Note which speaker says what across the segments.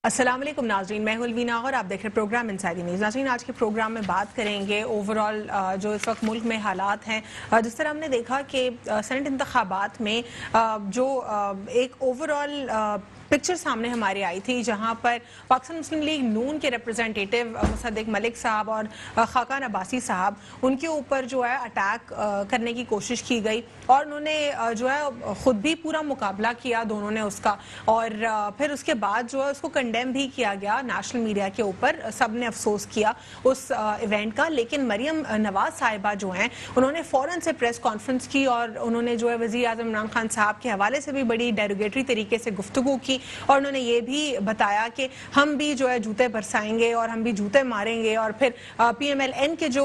Speaker 1: अस्सलाम वालेकुम नाज़रीन, मैं हूं अलवीना और आप देख रहे हैं प्रोग्राम इनसाइड द न्यूज़। नाज़रीन, आज के प्रोग्राम में बात करेंगे ओवरऑल जो इस वक्त मुल्क में हालात हैं। जिस तरह हमने देखा कि सेनेट इंतखाबात में जो एक ओवरऑल पिक्चर सामने हमारे आई थी, जहां पर पाकिस्तान मुस्लिम लीग नून के रिप्रेजेंटेटिव मुसद्दिक मलिक साहब और खाकान अब्बासी साहब, उनके ऊपर जो है अटैक करने की कोशिश की गई और उन्होंने जो है ख़ुद भी पूरा मुकाबला किया दोनों ने उसका, और फिर उसके बाद जो है उसको कंडेम भी किया गया नेशनल मीडिया के ऊपर। सब ने अफसोस किया उस इवेंट का, लेकिन मरियम नवाज साहिबा जो हैं उन्होंने फ़ौरन से प्रेस कॉन्फ्रेंस की और उन्होंने जो है वज़ीर आज़म इमरान खान साहब के हवाले से भी बड़ी डेरोगेटरी तरीके से गुफ्तगू की और उन्होंने ये भी बताया कि हम भी जो है जूते बरसाएंगे और हम भी जूते मारेंगे। और फिर PMLN के जो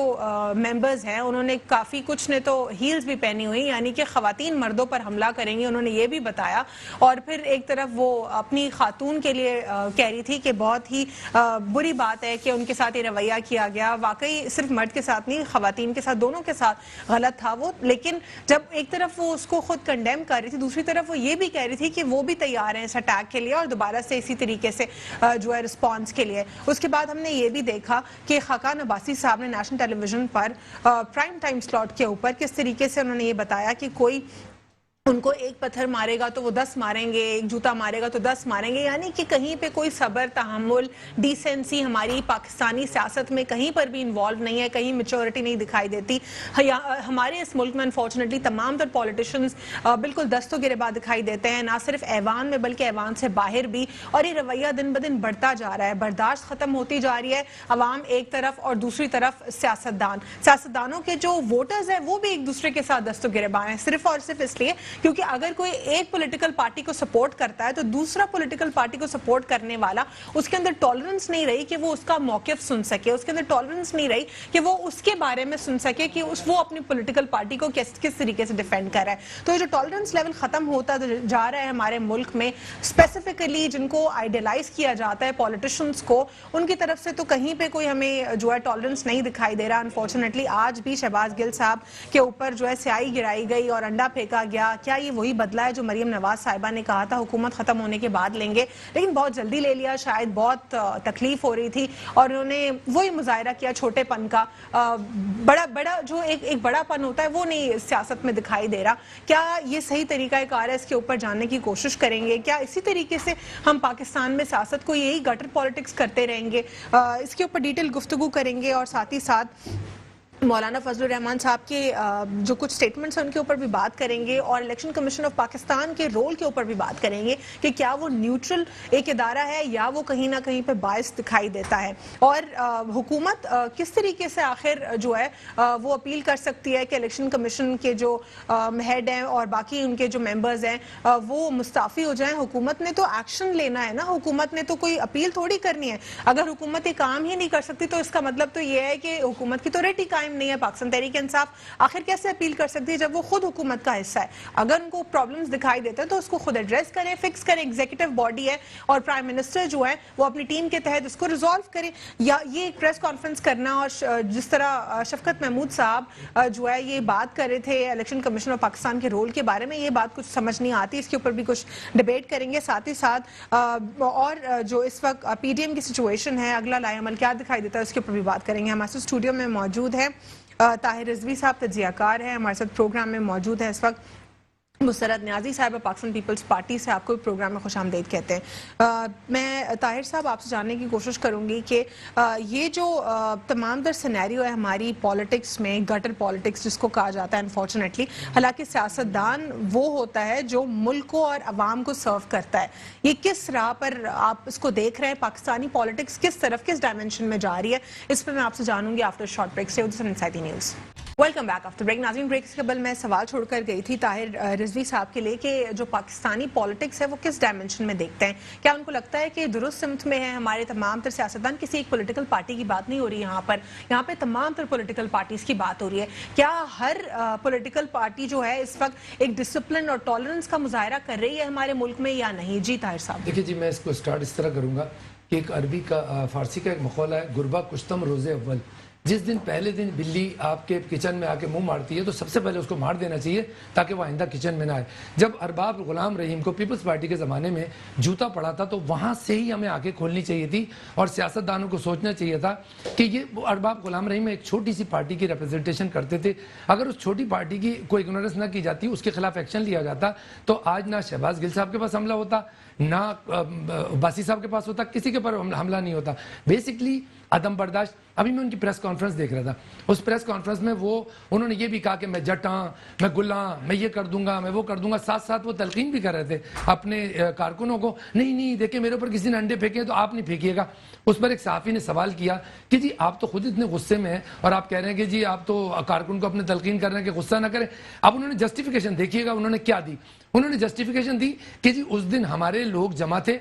Speaker 1: मेंबर्स हैं उन्होंने काफ़ी कुछ ने तो हील्स भी पहनी हुई, यानी कि ख़वातीन मर्दों पर हमला करेंगी, उन्होंने ये भी बताया। और फिर एक तरफ वो अपनी खातून के लिए कह रही थी कि बहुत ही बुरी बात है कि उनके साथ ये रवैया किया गया। वाकई सिर्फ मर्द के साथ नहीं, ख़वातीन के साथ, दोनों के साथ गलत था वो। लेकिन जब एक तरफ वो उसको खुद कंडेम कर रही थी, दूसरी तरफ वो ये भी कह रही थी कि वो भी तैयार हैं इस अटैक के लिए और दोबारा से इसी तरीके से जो है रिस्पॉन्स के लिए। उसके बाद हमने ये भी देखा कि खाकान अब्बासी साहब ने नेशनल टेलीविजन पर प्राइम टाइम स्लॉट के ऊपर किस तरीके से उन्होंने ये बताया कि कोई उनको एक पत्थर मारेगा तो वो 10 मारेंगे, एक जूता मारेगा तो 10 मारेंगे, यानी कि कहीं पे कोई सब्र, तहम्मुल, डिसेंसी हमारी पाकिस्तानी सियासत में कहीं पर भी इन्वॉल्व नहीं है, कहीं मैच्योरिटी नहीं दिखाई देती। हमारे इस मुल्क में अनफॉर्चुनेटली तमाम तर पॉलिटिशियंस बिल्कुल दस्तों गिरेबान दिखाई देते हैं, ना सिर्फ ऐवान में बल्कि ऐवान से बाहर भी। और ये रवैया दिन ब दिन बढ़ता जा रहा है, बर्दाश्त खत्म होती जा रही है। अवाम एक तरफ और दूसरी तरफ सियासतदानों के जो वोटर्स हैं वो भी एक दूसरे के साथ दस्तों गिरेबान है, सिर्फ और सिर्फ इसलिए क्योंकि अगर कोई एक पॉलिटिकल पार्टी को सपोर्ट करता है तो दूसरा पॉलिटिकल पार्टी को सपोर्ट करने वाला, उसके अंदर टॉलरेंस नहीं रही कि वो उसका मौकिफ सुन सके, उसके अंदर टॉलरेंस नहीं रही कि वो उसके बारे में सुन सके कि वो अपनी पॉलिटिकल पार्टी को किस तरीके से डिफेंड कर रहा है। तो ये जो टॉलरेंस लेवल खत्म होता जा रहा है हमारे मुल्क में, स्पेसिफिकली जिनको आइडियलाइज किया जाता है पॉलिटिशियंस को, उनकी तरफ से तो कहीं पे कोई हमें जो है टॉलरेंस नहीं दिखाई दे रहा। अनफॉर्चुनेटली आज भी शहबाज गिल साहब के ऊपर जो है स्याही गिराई गई और अंडा फेंका गया। क्या ये वही बदला है जो मरियम नवाज साहिबा ने कहा था हुकूमत खत्म होने के बाद लेंगे, लेकिन बहुत जल्दी ले लिया, शायद बहुत तकलीफ हो रही थी और उन्होंने वही मुजाहिरा किया छोटेपन का। बड़ा जो एक बड़ापन होता है वो नहीं सियासत में दिखाई दे रहा। क्या ये सही तरीका कार है? इसके ऊपर जानने की कोशिश करेंगे। क्या इसी तरीके से हम पाकिस्तान में सियासत को यही गटर पॉलिटिक्स करते रहेंगे? इसके ऊपर डिटेल गुफ्तगू करेंगे और साथ ही साथ मौलाना फजलुर रहमान साहब के जो कुछ स्टेटमेंट्स हैं उनके ऊपर भी बात करेंगे और इलेक्शन कमीशन ऑफ पाकिस्तान के रोल के ऊपर भी बात करेंगे कि क्या वो न्यूट्रल एक इदारा है या वो कहीं ना कहीं पे बायस दिखाई देता है। और हुकूमत किस तरीके से आखिर जो है वो अपील कर सकती है कि इलेक्शन कमीशन के जो हेड हैं और बाकी उनके जो मेंबर्स हैं वो मुस्ताफ़ी हो जाएं। हुकूमत ने तो एक्शन लेना है ना, हुकूमत ने तो कोई अपील थोड़ी करनी है। अगर हुकूमत ये काम ही नहीं कर सकती तो इसका मतलब तो ये है कि हुकूमत की तो रेटी नहीं है। पाकिस्तान तहरीक इंसाफ आखिर कैसे अपील कर सकती है जब वो खुद हुकूमत का हिस्सा है? अगर उनको प्रॉब्लम्स दिखाई देते हैं तो उसको खुद एड्रेस करें, फिक्स करें। एग्जीक्यूटिव बॉडी है और प्राइम मिनिस्टर जो है वो अपनी टीम के तहत उसको रिजॉल्व करें। या ये एक प्रेस कॉन्फ्रेंस करना, और जिस तरह शफकत महमूद साहब जो है ये बात कर रहे थे इलेक्शन कमीशन ऑफ पाकिस्तान के रोल के बारे में, ये बात कुछ समझ नहीं आती। इसके ऊपर भी कुछ डिबेट करेंगे। साथ ही साथ और जो इस वक्त PDM की सिचुएशन है, अगला लाएअमल क्या दिखाई देता है, उसके ऊपर भी बात करेंगे। हमारे स्टूडियो में मौजूद है ताहिर रिजवी साहब, तज्जियाकार है, हमारे साथ प्रोग्राम में मौजूद है इस वक्त। मुसरत न्याजी साहब पाकिस्तान पीपल्स पार्टी से, आपको प्रोग्राम में खुशामदीद कहते हैं। मैं ताहिर साहब आपसे जानने की कोशिश करूंगी कि ये जो तमाम तर सिनेरियो है हमारी पॉलिटिक्स में, गटर पॉलिटिक्स जिसको कहा जाता है अनफॉर्चुनेटली, हालांकि सियासतदान वो होता है जो मुल्क को और अवाम को सर्व करता है। ये किस राह पर आप इसको देख रहे हैं? पाकिस्तानी पॉलिटिक्स किस तरफ, किस डायमेंशन में जा रही है? इस पर मैं आपसे जानूंगी आफ्टर शॉर्ट ब्रेक से। Inside news, welcome back after break. नाज़रीन, ब्रेक से कबल मैं सवाल छोड़कर गई थी ताहिर रिजवी साहब के लिए कि जो पाकिस्तानी पॉलिटिक्स है वो किस डायमेंशन में देखते हैं। क्या उनको लगता है कि दुरुस्त सिमत में है हमारे तमाम तर सियासतदान? किसी एक पॉलिटिकल पार्टी की बात नहीं हो रही यहाँ पे तमाम तर पॉलिटिकल पार्टीज की बात हो रही है। क्या हर पॉलिटिकल पार्टी जो है इस वक्त एक डिसिप्लिन और टॉलरेंस का मुजाहरा कर रही है हमारे मुल्क में या नहीं? जी ताहिर साहब।
Speaker 2: देखिए जी, मैं इसको स्टार्ट इस तरह करूँगा कि एक अरबी का फारसी का एक मक़ौला है, गुरबा कुश्तम रोज़े अव्वल, جس دن پہلے دن بلی آپ کے کچن میں آ کے منہ مارتی ہے تو سب سے پہلے اس کو مار دینا چاہیے تاکہ وہ آئندہ کچن میں نہ آئے. جب ارباب غلام رحیم کو پیپلز پارٹی کے زمانے میں جوتا پڑا تھا تو وہاں سے ہی ہمیں آنکھیں کھولنی چاہیے تھی اور سیاستدانوں کو سوچنا چاہیے تھا کہ یہ ارباب غلام رحیم ایک چھوٹی سی پارٹی کی ریپرزنٹیشن کرتے تھے. اگر اس چھوٹی پارٹی کی کوئی اگنورنس نہ کی جاتی, اس کے خلاف ایکشن لیا جاتا, تو آج نہ شہباز گل صاحب کے پاس حملہ ہوتا, نہ باسی صاحب کے پاس ہوتا, کسی کے پر حملہ نہیں ہوتا. بیسکلی عدم برداشت. ابھی میں ان کی پریس کانفرنس دیکھ رہا تھا, اس پریس کانفرنس میں انہوں نے یہ بھی کہا کہ میں جٹاں, میں گلاں, میں یہ کر دوں گا, میں وہ کر دوں گا. ساتھ ساتھ وہ تلقین بھی کر رہے تھے اپنے کارکنوں کو, نہیں دیکھیں میرے اوپر کسی نے انڈے پھینکے تو آپ نہیں پھینکیے گا. اس پر ایک صحافی نے سوال کیا کہ جی آپ تو خود اتنے غصے میں ہیں اور آپ کہہ رہے ہیں کہ جی آپ تو کارکن کو اپنے تلقین کر رہے ہیں کہ غصہ نہ کریں. اب انہوں نے جسٹیفیکیشن دیکھیے گا انہوں نے کیا دی. انہوں نے جسٹیفیکیشن دی کہ جی اس دن ہمارے لوگ جمع تھے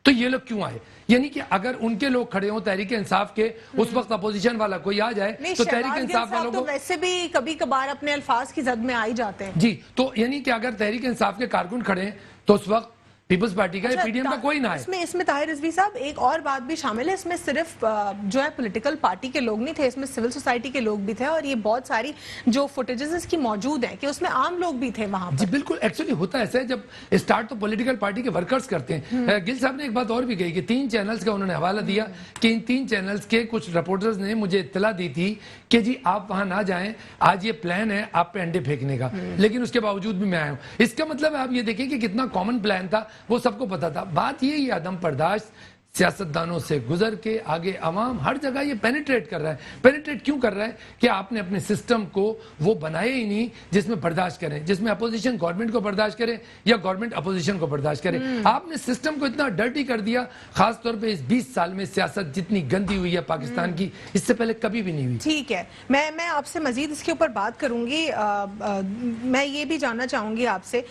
Speaker 2: تو یہ لوگ کیوں آئے. یعنی کہ اگر ان کے لوگ کھڑے ہوں تحریک انصاف کے, اس وقت اپوزیشن والا کوئی آ جائے تو تحریک انصاف والوں کو
Speaker 1: ویسے بھی کبھی کبھار اپنے الفاظ کی زد میں آ ہی جاتے ہیں.
Speaker 2: جی, تو یعنی کہ اگر تحریک انصاف کے کارکن کھڑے ہیں تو اس وقت پیپلز پارٹی کا یا پی ڈی ایم کا کوئی نہ ہے.
Speaker 1: اس میں طاہر رضوی صاحب ایک اور بات بھی شامل ہے. اس میں صرف جو ہے پولیٹیکل پارٹی کے لوگ نہیں تھے, اس میں سول سوسائٹی کے لوگ بھی تھے, اور یہ بہت ساری جو فوٹیجز اس کی موجود ہیں کہ اس میں عام لوگ بھی تھے وہاں پر.
Speaker 2: جی بالکل, ایکچولی ہوتا ایسا ہے جب اسٹارٹ تو پولیٹیکل پارٹی کے ورکرز کرتے ہیں. گل صاحب نے ایک بات اور بھی کہی کہ 3 چینلز کا انہوں نے حوالہ دیا کہ ان 3 چینلز کے کچھ رپورٹرز نے مجھے اطلاع دی تھی کہ جی آپ وہاں نہ جائیں, آج یہ پلان ہے آپ پہ انڈے پھینکنے کا, لیکن اس کے باوجود بھی میں آیا ہوں. اس کا مطلب ہے آپ یہ دیکھیں کہ کتنا کامن پلان تھا, وہ سب کو پتا تھا. بات یہ عدم برداشت سیاستدانوں سے گزر کے آگے عوام ہر جگہ یہ پینیٹریٹ کر رہا ہے. پینیٹریٹ کیوں کر رہا ہے کہ آپ نے اپنے سسٹم کو وہ بنائے ہی نہیں جس میں برداشت کریں, جس میں اپوزیشن گورنمنٹ کو برداشت کرے یا گورنمنٹ اپوزیشن کو برداشت کرے. آپ نے سسٹم کو اتنا ڈرٹی کر دیا, خاص طور پہ اس 20 سال میں سیاست جتنی گندی ہوئی ہے پاکستان کی, اس سے پہلے کبھی بھی نہیں ہوئی.
Speaker 1: ٹھیک ہے, میں آپ سے مزید اس کے اوپر بات کروں گی. میں یہ بھی جاننا چاہوں گی آپ سے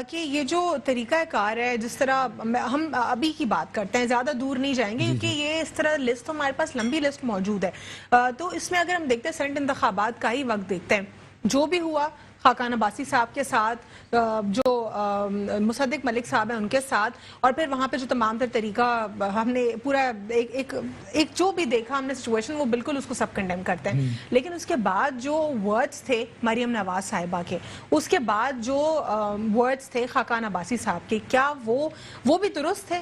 Speaker 1: کہ یہ جو طریقہ کار ہے, جس طرح ہم ابھی کی بات کرتے ہیں, زیادہ دور نہیں جائیں گے کیونکہ یہ اس طرح لسٹ ہمارے پاس لمبی لسٹ موجود ہے. تو اس میں اگر ہم دیکھتے ہیں سینٹ انتخابات کا ہی وقت دیکھتے ہیں, جو بھی ہوا خاقان عباسی صاحب کے ساتھ, جو مصدق ملک صاحب ہیں ان کے ساتھ, اور پھر وہاں پہ جو تمام تر طریقہ ہم نے پورا ایک جو بھی دیکھا ہم نے سچویشن, وہ بالکل اس کو سب کنڈیم کرتے ہیں. لیکن اس کے بعد جو ورڈز تھے مریم نواز صاحبہ کے, اس کے بعد جو ورڈز تھے خاقان عباسی صاحب کے, کیا وہ بھی درست تھے؟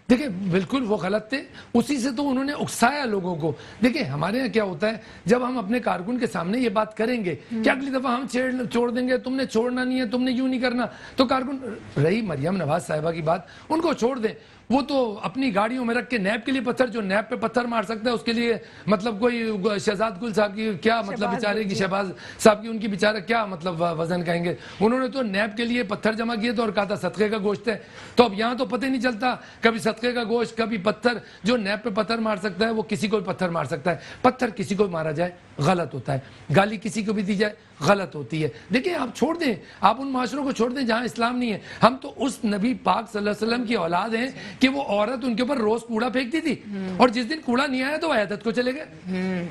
Speaker 2: دیکھیں بالکل وہ غلط تھے, اسی سے تو انہوں نے اکسایا لوگوں کو. دیکھیں ہمارے یہاں کیا ہوتا ہے, جب ہم اپنے کارکن کے سامنے یہ بات کریں گے کہ اگلی دفعہ ہم چھوڑ دیں گے, تم نے چھوڑنا نہیں ہے, تم نے یوں نہیں کرنا, تو کارکن رہی مریم نواز صاحبہ کی بات, ان کو چھوڑ دیں. وہ تو اپنی گاڑیوں میں رکھ کے نیب کے لیے پتھر, جو نیب پہ پتھر مار سکتا ہے اس کے لیے مطلب کوئی شہزاد گل صاحب کی کیا مطلب بیچارے کی, شہباز صاحب کی ان کی بیچارہ کیا مطلب وزن کہیں گے. انہوں نے تو نیب کے لیے پتھر جمع کیے تھے اور کہا تھا صدقے کا گوشت ہے. تو اب یہاں تو پتہ نہیں چلتا, کبھی صدقے کا گوشت کبھی پتھر. جو نیب پہ پتھر مار سکتا ہے وہ کسی کو پتھر مار سکتا ہے. پتھر کسی کو مارا جائے غلط ہوتا ہے, گالی کسی کو بھی دی جائے غلط ہوتی ہے. دیکھیں آپ چھوڑ دیں, آپ ان معاشروں کو چھوڑ دیں جہاں اسلام نہیں ہے. ہم تو اس نبی پاک صلی اللہ علیہ وسلم کی اولاد ہیں کہ وہ عورت ان کے اوپر روز کوڑا پھینکتی تھی, اور جس دن کوڑا نہیں آیا تو عیادت کو چلے گئے.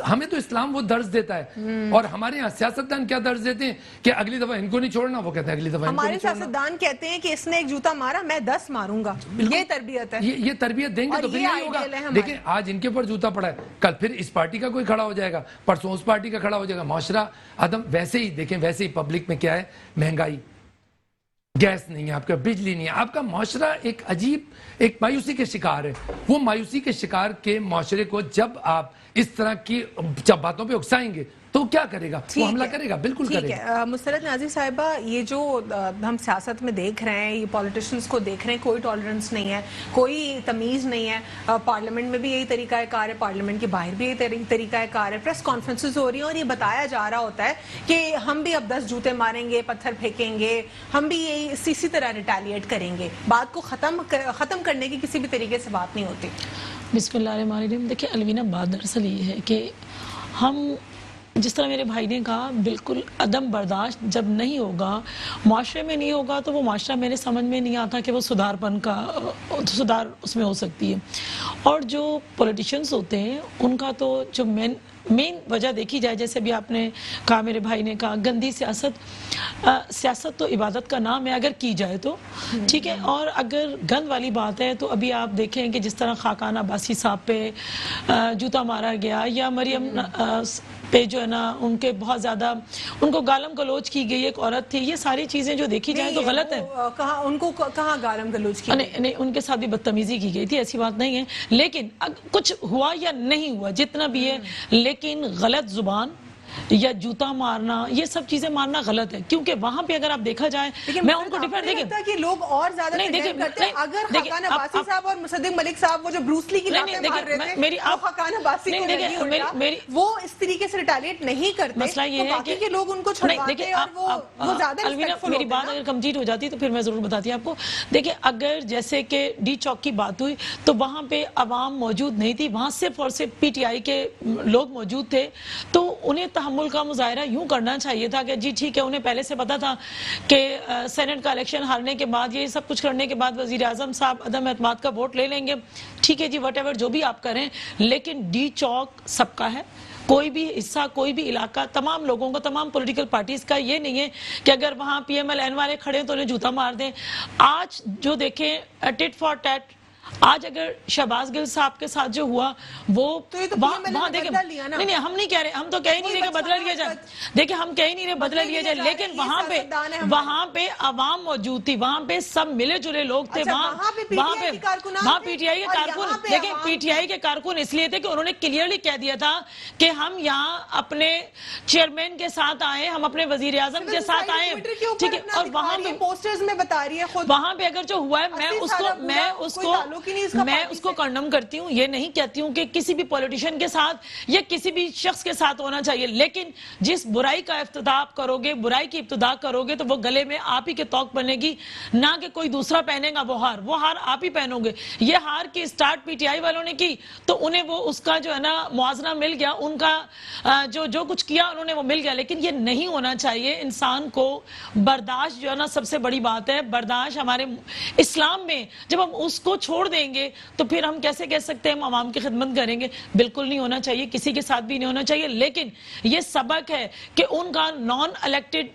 Speaker 2: ہمیں تو اسلام وہ درس دیتا ہے, اور ہمارے یہاں سیاستدان کیا درس دیتے ہیں کہ اگلی دفعہ ان کو نہیں چھوڑنا, وہ کہتے ہیں اگلی دفعہ
Speaker 1: ہمارے سیاستدان کہتے ہیں کہ اس نے ایک جوتا مارا میں 10 ماروں گا. یہ تربیت ہے,
Speaker 2: یہ تربیت دیں گے تو پھر نہیں ہوگا. دیکھیں آج ان کے اوپر جوتا پڑا ہے, کل پھر اس پارٹی کا کوئی کھڑا ہو جائے گا, پرسوں اس پارٹی کا کھڑا ہو جائے گا. معاشرہ عدم, ویسے ہی دیکھیں ویسے ہی پبلک میں کیا ہے, مہنگائی, گیس نہیں ہے آپ کا, بجلی نہیں ہے آپ کا, معاشرہ ایک عجیب ایک مایوسی کے شکار ہے. وہ مایوسی کے شکار کے معاشرے کو جب آپ اس طرح کی باتوں پہ اکسائیں گے تو کیا کرے گا, وہ حملہ کرے گا, بالکل کرے گا.
Speaker 1: مسرت نیازی صاحبہ, یہ جو ہم سیاست میں دیکھ رہے ہیں, یہ پولیٹیشنز کو دیکھ رہے ہیں, کوئی ٹالرنس نہیں ہے, کوئی تمیز نہیں ہے. پارلیمنٹ میں بھی یہی طریقہ کار ہے, پارلیمنٹ کے باہر بھی یہی طریقہ کار ہے. پریس کانفرنسز ہو رہی ہیں اور یہ بتایا جا رہا ہوتا ہے کہ ہم بھی اب 10 جوتے ماریں گے, پتھر پھینکیں گے, ہم بھی یہی اسی طرح ریٹیلیٹ کریں گے. بات کو ختم کرنے کی کسی بھی طریقے سے بات نہیں ہوتی.
Speaker 3: بسم اللہ الرحمن الرحیم. دیکھیں الوینہ, بات دراصل یہ ہے کہ ہم جس طرح میرے بھائی نے کہا, بالکل عدم برداشت جب نہیں ہوگا, معاشرے میں نہیں ہوگا, تو وہ معاشرہ میرے سمجھ میں نہیں آتا کہ وہ سدھار اس میں ہو سکتی ہے. اور جو پولیٹیشنز ہوتے ہیں ان کا تو جو مین مین وجہ دیکھی جائے، جیسے بھی آپ نے کہا، میرے بھائی نے کہا، گندی سیاست تو عبادت کا نام ہے اگر کی جائے تو ٹھیک ہے، اور اگر گند والی بات ہے تو ابھی آپ دیکھیں کہ جس طرح خاقان عباسی صاحب پہ جوتا مارا گیا، یا مریم پہ جو ہے نا ان کے بہت زیادہ ان کو گالم گلوچ کی گئی، ایک عورت تھی، یہ ساری چیزیں جو دیکھی جائیں تو غلط ہے.
Speaker 1: ان کو کہاں گالم گلوچ کی؟
Speaker 3: نہیں، ان کے ساتھ بھی بدتمیزی کی گئی تھی، ایسی بات نہیں ہے، لیکن کچھ ہوا یا نہیں ہوا جتنا بھی ہے، لیکن غلط زبان یا جوتا مارنا، یہ سب چیزیں مارنا غلط ہے، کیونکہ وہاں پہ اگر آپ دیکھا جائے، میں ان کو ڈیفینڈ
Speaker 1: دیکھیں کہ لوگ اور زیادہ کنڈیم کرتے ہیں. اگر خاقان عباسی صاحب اور مصدق ملک صاحب وہ جو بروس لی کی لاتیں مار رہے تھے، وہ خاقان عباسی کو نہیں اٹھا، وہ اس طریقے سے ریٹیلیٹ نہیں کرتے،
Speaker 3: مسئلہ یہ ہے کہ
Speaker 1: لوگ ان کو چھڑواتے اور وہ زیادہ
Speaker 3: الوینا میری بات اگر کمپلیٹ ہو جاتی تو پھر میں ضرور بتاتی آپ کو. دیکھیں، اگر جیسے کہ ڈی چوک کی بات ہوئی تو وہاں پہ عوام موجود نہیں تھی، وہاں صرف اور صرف پی ٹی آئی کے لوگ موجود تھے، تو انہیں تحمل کا مظاہرہ یوں کرنا چاہیے تھا کہ جی ٹھیک ہے، انہیں پہلے سے پتا تھا کہ سینٹ کا الیکشن ہارنے کے بعد، یہ سب کچھ کرنے کے بعد وزیر اعظم صاحب عدم اعتماد کا ووٹ لے لیں گے، ٹھیک ہے جی، وٹ ایور جو بھی آپ کریں، لیکن ڈی چوک سب کا ہے، کوئی بھی حصہ، کوئی بھی علاقہ، تمام لوگوں کا، تمام پولیٹیکل پارٹیز کا. یہ نہیں ہے کہ اگر وہاں پی ایم ایل این والے کھڑے ہیں تو انہیں جوتا مار دیں. آج جو دیکھیں ٹٹ فار ٹیٹ، آج اگر شہباز گل صاحب کے ساتھ جو ہوا وہ وہاں دیکھیں، نہیں ہم نہیں کہہ رہے، ہم تو کہہ ہی نہیں رہے کہ بدلہ لیا جائے، دیکھیں ہم کہہ ہی نہیں رہے بدلہ لیا جائے، لیکن وہاں پہ عوام موجود تھی، وہاں پہ سب ملے جلے لوگ تھے، وہاں پہ پی ٹی آئی کے کارکن، دیکھیں پی ٹی آئی کے کارکن اس لیے تھے کہ انہوں نے کلیئرلی کہہ دیا تھا کہ ہم یہاں اپنے چیئرمین کے ساتھ آئے، ہم اپنے وزیر اعظم کے ساتھ آئے، ٹھیک ہے، اور وہاں پہ
Speaker 1: پوسٹرز میں بتا رہی ہے خود،
Speaker 3: وہاں پہ اگر جو ہوا ہے میں اس کو کنڈم کرتی ہوں، یہ نہیں کہتی ہوں کہ کسی بھی پولیٹیشین کے ساتھ یا کسی بھی شخص کے ساتھ ہونا چاہیے، لیکن جس برائی کا افتتاح آپ کرو گے، برائی کی ابتدا کرو گے تو وہ گلے میں آپ ہی کے توق بنے گی، نہ کہ کوئی دوسرا پہنے گا وہ ہار آپ ہی پہنو گے. یہ ہار کی سٹارٹ پی ٹی آئی والوں نے کی تو انہیں وہ اس کا جو ہے نا موازنہ مل گیا، ان کا جو کچھ کیا انہوں نے وہ مل گیا، لیکن یہ نہیں ہونا چاہیے. انسان کو برداشت جو ہے نا سب سے بڑی بات ہے، برداشت ہمارے اسلام میں جب ہم اس کو چھوڑ دیں گے تو پھر ہم کیسے کہہ سکتے ہیں ہم عوام کی خدمت کریں گے؟ بالکل نہیں ہونا چاہیے، کسی کے ساتھ بھی نہیں ہونا چاہیے. لیکن یہ سبق ہے کہ ان کا نان الیکٹڈ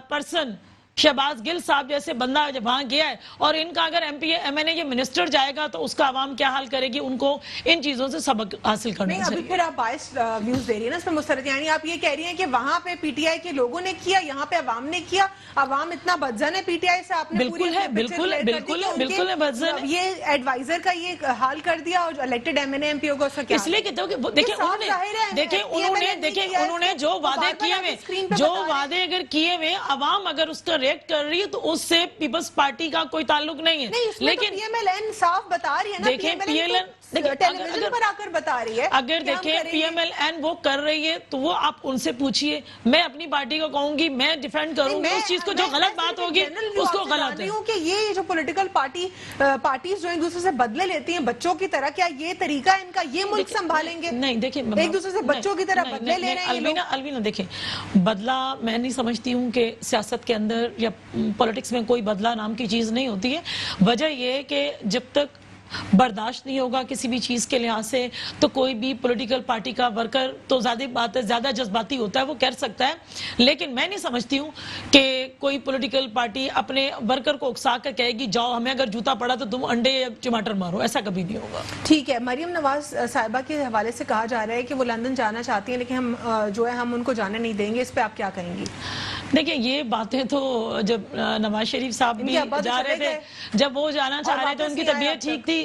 Speaker 3: پرسن شہباز گل صاحب جیسے بندہ جب وہاں گیا ہے، اور ان کا اگر ایم این اے یہ منسٹر جائے گا تو اس کا عوام کیا حال کرے گی؟ ان کو ان چیزوں سے سبق حاصل کرنا چاہیے.
Speaker 1: ابھی پھر آپ بائس ویوز دے رہی ہیں نا اس میں مسترد، یعنی آپ یہ کہہ رہی ہیں کہ وہاں پہ پی ٹی آئی کے لوگوں نے کیا، یہاں پہ عوام نے کیا، عوام اتنا بدزن ہے پی ٹی آئی سے، آپ نے
Speaker 3: بالکل ہے بدزن ہے،
Speaker 1: یہ ایڈوائزر کا یہ حال کر دیا اور elected M N A M P O کو اس کا کیا؟
Speaker 3: اس لیے کہ دیکھیں انہوں نے جو وعدے کیے اگر کیے ہوئے، عوام اگر اس کا ریئیکٹ کر رہی ہے تو اس سے پیپلز پارٹی کا کوئی تعلق نہیں ہے.
Speaker 1: لیکن پی ایم ایل این صاف بتا رہی ہے نا،
Speaker 3: دیکھیں پی ایل این
Speaker 1: ٹیلی ویژن پر آ کر بتا رہی ہے،
Speaker 3: اگر دیکھیں پی ایم ایل این وہ کر رہی ہے تو وہ آپ ان سے پوچھئے. میں اپنی پارٹی کو کہوں گی، میں ڈیفینڈ کروں گی اس چیز کو، جو غلط بات ہوگی اس کو غلط ہے.
Speaker 1: کہ یہ جو پولیٹیکل پارٹیز جو ایک دوسرے سے بدلے لیتی ہیں بچوں کی طرح، کیا یہ طریقہ ان کا یہ ملک سنبھالیں گے؟
Speaker 3: نہیں دیکھیں،
Speaker 1: ایک دوسرے سے بچوں کی طرح بدلے لے رہے ہیں.
Speaker 3: الوینا دیکھیں، بدلہ میں نہیں سمجھتی ہوں کہ سیاست کے اندر یا پولیٹکس میں کوئی بدلہ نام کی چیز نہیں ہوتی ہے. وجہ یہ ہے کہ جب تک برداشت نہیں ہوگا کسی بھی چیز کے لحاظ سے تو کوئی بھی پولیٹیکل پارٹی کا ورکر تو زیادہ جذباتی ہوتا ہے، وہ کر سکتا ہے. لیکن میں نہیں سمجھتی ہوں کہ کوئی پولیٹیکل پارٹی اپنے ورکر کو اکسا کر کہے گی جاؤ ہمیں اگر جوتا پڑا تو تم انڈے یا ٹماٹر مارو، ایسا کبھی نہیں ہوگا.
Speaker 1: ٹھیک ہے، مریم نواز صاحبہ کے حوالے سے کہا جا رہا ہے کہ وہ لندن جانا چاہتی ہیں لیکن ہم ان کو جانے نہیں دیں گے، اس پہ آپ کیا کہیں گی؟
Speaker 3: دیکھیں، یہ باتیں تو جب نواز شریف صاحب بھی جا رہے تھے، جب وہ جانا چاہ رہے تھے، ان کی طبیعت ٹھیک تھی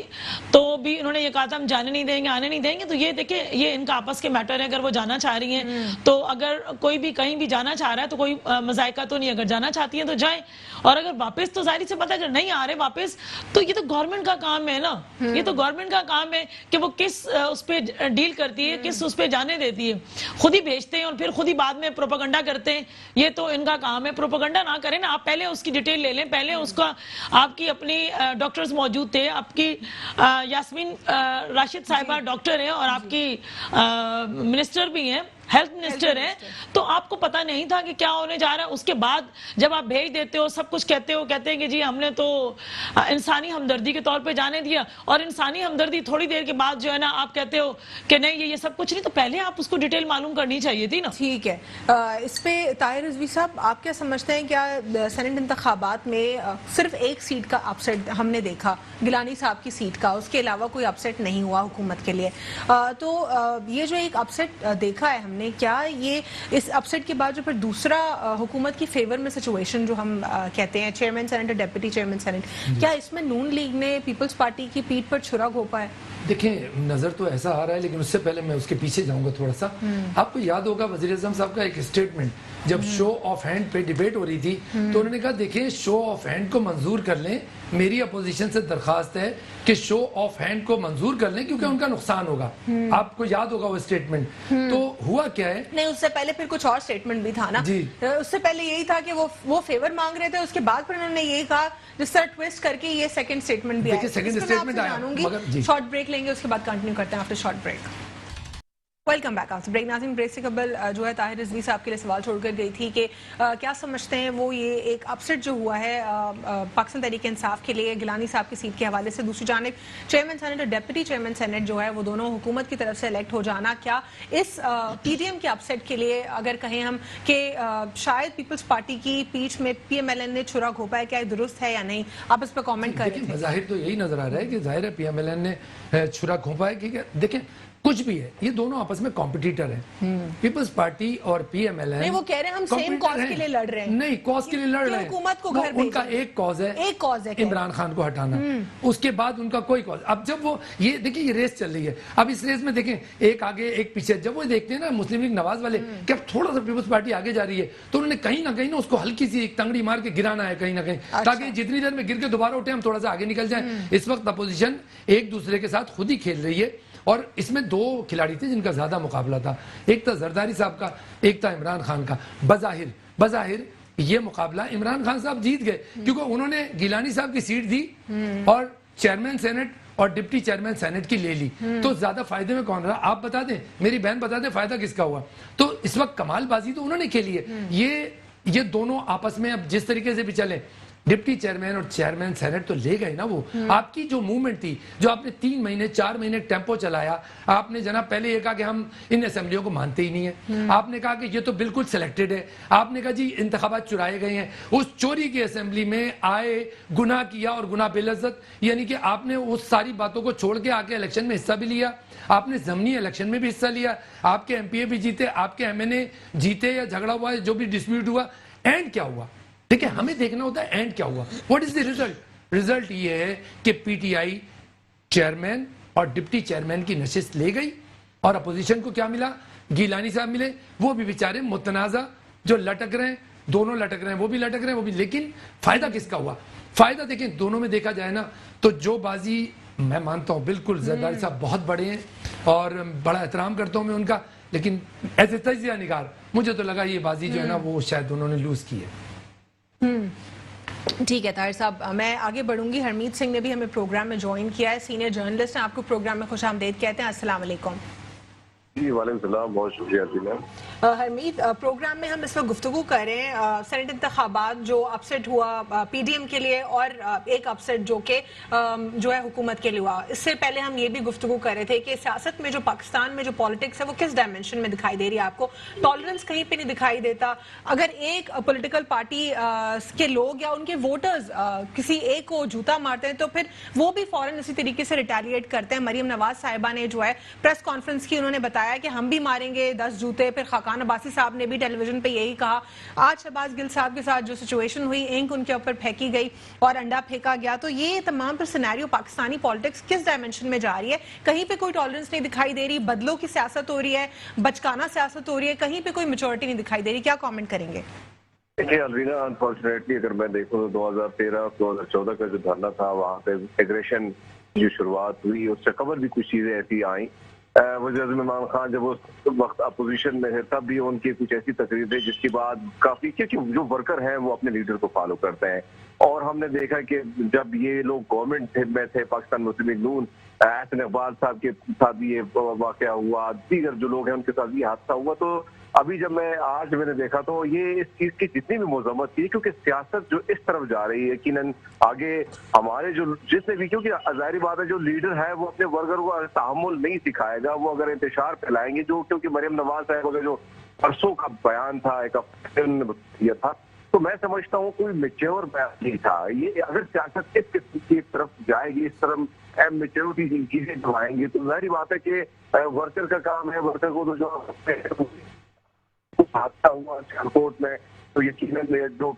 Speaker 3: تو بھی انہوں نے یہ کہا تھا ہم جانے نہیں دیں گے، آنے نہیں دیں گے. تو یہ دیکھیں، یہ ان کا آپس کے میٹر ہے. اگر وہ جانا چاہ رہی ہیں تو اگر کوئی بھی کہیں بھی جانا چاہ رہا ہے تو کوئی مذائقہ تو نہیں، اگر جانا چاہتی ہیں تو جائیں. اور اگر واپس تو ظاہر سے پتہ اگر نہیں آ رہے واپس تو یہ تو گورنمنٹ کا کام ہے نا، یہ تو گورنمنٹ کا کام ہے کہ وہ کس اس پہ ڈیل کرتی ہے، کس اس پہ جانے دیتی ہے. خود ہی بھیجتے ہیں اور پھر خود ہی بعد میں پروپیگنڈا کرتے ہیں، یہ تو ان کا کام ہے. پروپیگنڈا نہ کریں نا، آپ پہلے اس کی ڈیٹیل لے لیں، پہلے اس کا آپ کی اپنی ڈاکٹرز موجود تھے، آپ کی یاسمین راشد صاحبہ ڈاکٹر ہیں اور آپ کی منسٹر بھی ہیں، हेल्थ मिनिस्टर हैं, तो आपको पता नहीं था कि क्या होने जा रहा है। उसके बाद जब आप भेज देते हो, सब कुछ कहते हैं कि जी हमने तो इंसानी हमदर्दी के तौर पे जाने दिया, और इंसानी हमदर्दी थोड़ी देर के बाद जो है ना आप कहते हो कि नहीं ये सब कुछ नहीं, तो पहले आप उसको डिटेल मालूम करनी चाहिए थी ना।
Speaker 1: ठीक है, इस पे ताहिर रिजवी साहब आप क्या समझते हैं, क्या सेनेट इंतखाबात में सिर्फ एक सीट का अपसेट हमने देखा, गिलानी साहब की सीट का, उसके अलावा कोई अपसेट नहीं हुआ हुकूमत के लिए, तो ये जो एक अपसेट देखा है हमने, क्या ये इस अपसेट के बाद जो फिर दूसरा हुकूमत की फेवर में सिचुएशन जो हम कहते हैं चेयरमैन सेनेट और डेप्यूटी चेयरमैन सेनेट, क्या इसमें नून लीग ने पीपल्स पार्टी की पीठ पर छुरा घोंपा है?
Speaker 2: देखिए नजर तो ऐसा आ रहा है, लेकिन उससे पहले मैं उसके पीछे जाऊंगा थोड़ा सा। आपको याद होगा वजीर आज़म साहब का एक स्टेटमेंट, जब शो ऑफ हैंड पे डिबेट हो रही थी तो उन्होंने कहा देखिए शो ऑफ हैंड को मंजूर कर लें, मेरी अपोजिशन से दरखास्त है कि शो ऑफ हैंड को मंजूर कर लें क्योंकि उनका नुकसान होगा। आपको याद होगा वो स्टेटमेंट। तो हुआ क्या है,
Speaker 1: नहीं उससे पहले फिर कुछ और स्टेटमेंट भी था ना
Speaker 2: जी।
Speaker 1: उससे पहले यही था कि वो फेवर मांग रहे थे, उसके बाद फिर उन्होंने यही कहा जिस तरह ट्विस्ट करके ये सेकंड स्टेटमेंट भी आया।
Speaker 2: सेकंड स्टेटमेंट आया,
Speaker 1: शॉर्ट ब्रेक लेंगे, उसके बाद कंटिन्यू करते हैं after short break. Welcome back after break. नाज़रीन, ब्रेक से कबल जो है ताहिर रिजवी साहब के लिए सवाल छोड़कर गई थी कि क्या समझते हैं वो ये एक अपसेट जो हुआ है पाकिस्तान तहरीक इंसाफ के लिए गिलानी साहब की सीट के हवाले से, दूसरी जानिब चेयरमैन सेनेट और डेप्यूटी चेयरमैन सेनेट जो है वो दोनों हुकूमत की तरफ से इलेक्ट हो जाना, क्या इस पीडीएम के अपसेट के लिए अगर कहें हम कि शायद पीपल्स पार्टी की पीठ में पीएमएलएन ने छुरा घोंपा है, क्या ये दुरुस्त है या नहीं? आप इस पर कॉमेंट करें।
Speaker 2: जाहिर तो यही नजर आ रहा है कि जाहिर है पीएमएलएन ने छुरा घोंपा है, क्योंकि देखें कुछ भी है ये दोनों आपस में कॉम्पिटिटर हैं, पीपल्स पार्टी और पीएमएलएन।
Speaker 1: नहीं वो कह रहे हैं हम सेम कॉज के लिए लड़ रहे हैं।
Speaker 2: नहीं कॉज के लिए लड़ रहे हैं,
Speaker 1: हुकूमत को घर
Speaker 2: उनका एक कॉज है इमरान खान को हटाना, उसके बाद उनका कोई कॉज। अब जब वो ये देखिए ये रेस चल रही है, अब इस रेस में देखें एक आगे एक पीछे, जब वो देखते हैं ना मुस्लिम लीग नवाज वाले कि अब थोड़ा सा पीपल्स पार्टी आगे जा रही है, तो उन्होंने कहीं ना कहीं ना उसको हल्की सी एक तंगड़ी मार के गिराना है कहीं ना कहीं, ताकि जितनी देर में गिर के दोबारा उठे हम थोड़ा सा आगे निकल जाए। इस वक्त अपोजिशन एक दूसरे के साथ खुद ही खेल रही है, और इसमें दो खिलाड़ी थे जिनका ज्यादा मुकाबला था, एक था जरदारी साहब का, एक था इमरान खान का। बजाहिर ये मुकाबला इमरान खान साहब जीत गए क्योंकि उन्होंने गिलानी साहब की सीट दी और चेयरमैन सेनेट और डिप्टी चेयरमैन सेनेट की ले ली। तो ज्यादा फायदे में कौन रहा आप बता दें, मेरी बहन बता दें फायदा किसका हुआ? तो इस वक्त कमालबाजी तो उन्होंने खेली है। ये दोनों आपस में अब जिस तरीके से भी चले, डिप्टी चेयरमैन और चेयरमैन सेनेट तो ले गए ना वो। आपकी जो मूवमेंट थी, जो आपने 3 महीने 4 महीने टेम्पो चलाया, आपने जनाब पहले ये कहा कि हम इन असेंबलियों को मानते ही नहीं है, आपने कहा कि ये तो बिल्कुल सिलेक्टेड है, आपने कहा जी इंतखाबात चुराए गए हैं, उस चोरी की असेंबली में आए, गुनाह किया और गुनाह बेलज्जत, यानी कि आपने उस सारी बातों को छोड़ के आके इलेक्शन में हिस्सा भी लिया, आपने ज़मनी इलेक्शन में भी हिस्सा लिया, आपके एमपीए भी जीते, आपके एमएनए जीते या झगड़ा हुआ, जो भी डिस्प्यूट हुआ, एंड क्या हुआ? ठीक है, हमें देखना होता है एंड क्या हुआ, what is the result. Result ये है कि पीटीआई चेयरमैन और डिप्टी चेयरमैन की नशिस्त ले गई, और अपोजिशन को क्या मिला? गिलानी साहब मिले, वो भी बेचारे मुतनाज़ा जो लटक रहे हैं, दोनों लटक रहे हैं, वो भी लटक रहे हैं, वो भी। लेकिन फायदा किसका हुआ? फायदा देखें दोनों में देखा जाए ना तो जो बाजी, मैं मानता हूं बिल्कुल जरदारी साहब बहुत बड़े हैं और बड़ा एहतराम करता हूं मैं उनका, लेकिन ऐसे तजिया निगार मुझे तो लगा ये बाजी जो है ना वो शायद उन्होंने लूज की है।
Speaker 1: ठीक है ताहिर साहब, मैं आगे बढ़ूंगी। हरमीत सिंह ने भी हमें प्रोग्राम में ज्वाइन किया है, सीनियर जर्नलिस्ट हैं, आपको प्रोग्राम में खुशामदीद कहते हैं। अस्सलाम वालेकुम।
Speaker 4: जी वालेकुम सलाम, बहुत शुक्रिया।
Speaker 1: हरमीत, प्रोग्राम में हम इस वक्त गुफ्तगू कर रहे हैं सेनेट इंतखाबात जो अपसेट हुआ पीडीएम के लिए, और एक अपसेट जो कि जो है हुकूमत के लिए हुआ। इससे पहले हम ये भी गुफ्तगू कर रहे थे कि सियासत में जो पाकिस्तान में जो पॉलिटिक्स है वो किस डायमेंशन में दिखाई दे रही है आपको? टॉलरेंस कहीं पे नहीं दिखाई देता। अगर एक पॉलिटिकल पार्टी के लोग या उनके वोटर्स किसी एक को जूता मारते हैं तो फिर वो भी फौरन इसी तरीके से रिटेलिएट करते हैं। मरियम नवाज साहिबा ने जो है प्रेस कॉन्फ्रेंस की, उन्होंने बताया कि हम भी मारेंगे 10 जूते। फिर खाकान अब्बासी साहब ने भी टेलीविजन पे यही कहा। आज शहबाज गिल साहब के साथ जो सिचुएशन हुई, इंक उनके ऊपर फेंकी गई और अंडा फेंका गया। तो ये तमाम पर सिनेरियो पाकिस्तानी पॉलिटिक्स किस डायमेंशन में जा रही है? कहीं पे कोई टॉलरेंस नहीं दिखाई दे रही, बदलों की सियासत हो रही है, बचकाना सियासत हो रही है, कहीं पे कोई मेच्योरिटी नहीं दिखाई दे रही। क्या कमेंट करेंगे?
Speaker 4: देखिए अलवीना, अनफॉर्चुनेटली अगर मैं देखूँ तो 2013-2014 का जो धरना था, वहाँ पे एग्रेशन की शुरुआत हुई, उससे कबर भी कुछ चीजें ऐसी आई वज़ीर आज़म इमरान खान जब उस वक्त अपोजिशन में थे तब भी उनकी कुछ ऐसी तकरीर थी जिसके बाद काफी, क्योंकि जो वर्कर हैं वो अपने लीडर को फॉलो करते हैं, और हमने देखा कि जब ये लोग गवर्नमेंट में थे पाकिस्तान मुस्लिम लीग नून, एहसन इकबाल साहब के साथ भी ये वाकया हुआ, दीगर जो लोग हैं उनके साथ भी हादसा हुआ। तो अभी जब मैंने देखा तो ये इस चीज की जितनी भी मजम्मत की, क्योंकि सियासत जो इस तरफ जा रही है यकीनन आगे हमारे जो जिसने भी, क्योंकि जाहिर बात है जो लीडर है वो अपने वर्कर को तहम्मुल नहीं सिखाएगा, वो अगर इंतशार फैलाएंगे, जो क्योंकि मरियम नवाज साहब का जो परसों का बयान था, एक किया था, तो मैं समझता हूँ कोई मेच्योर बयान नहीं था। ये अगर सियासत इस किस्म की तरफ जाएगी, इस तरफ मेच्योरिटी चीजें जो आएंगी, तो जाहिर बात है कि वर्कर का काम है, वर्कर को तो जो हादसा हुआ कोर्ट में, तो यकीनन जो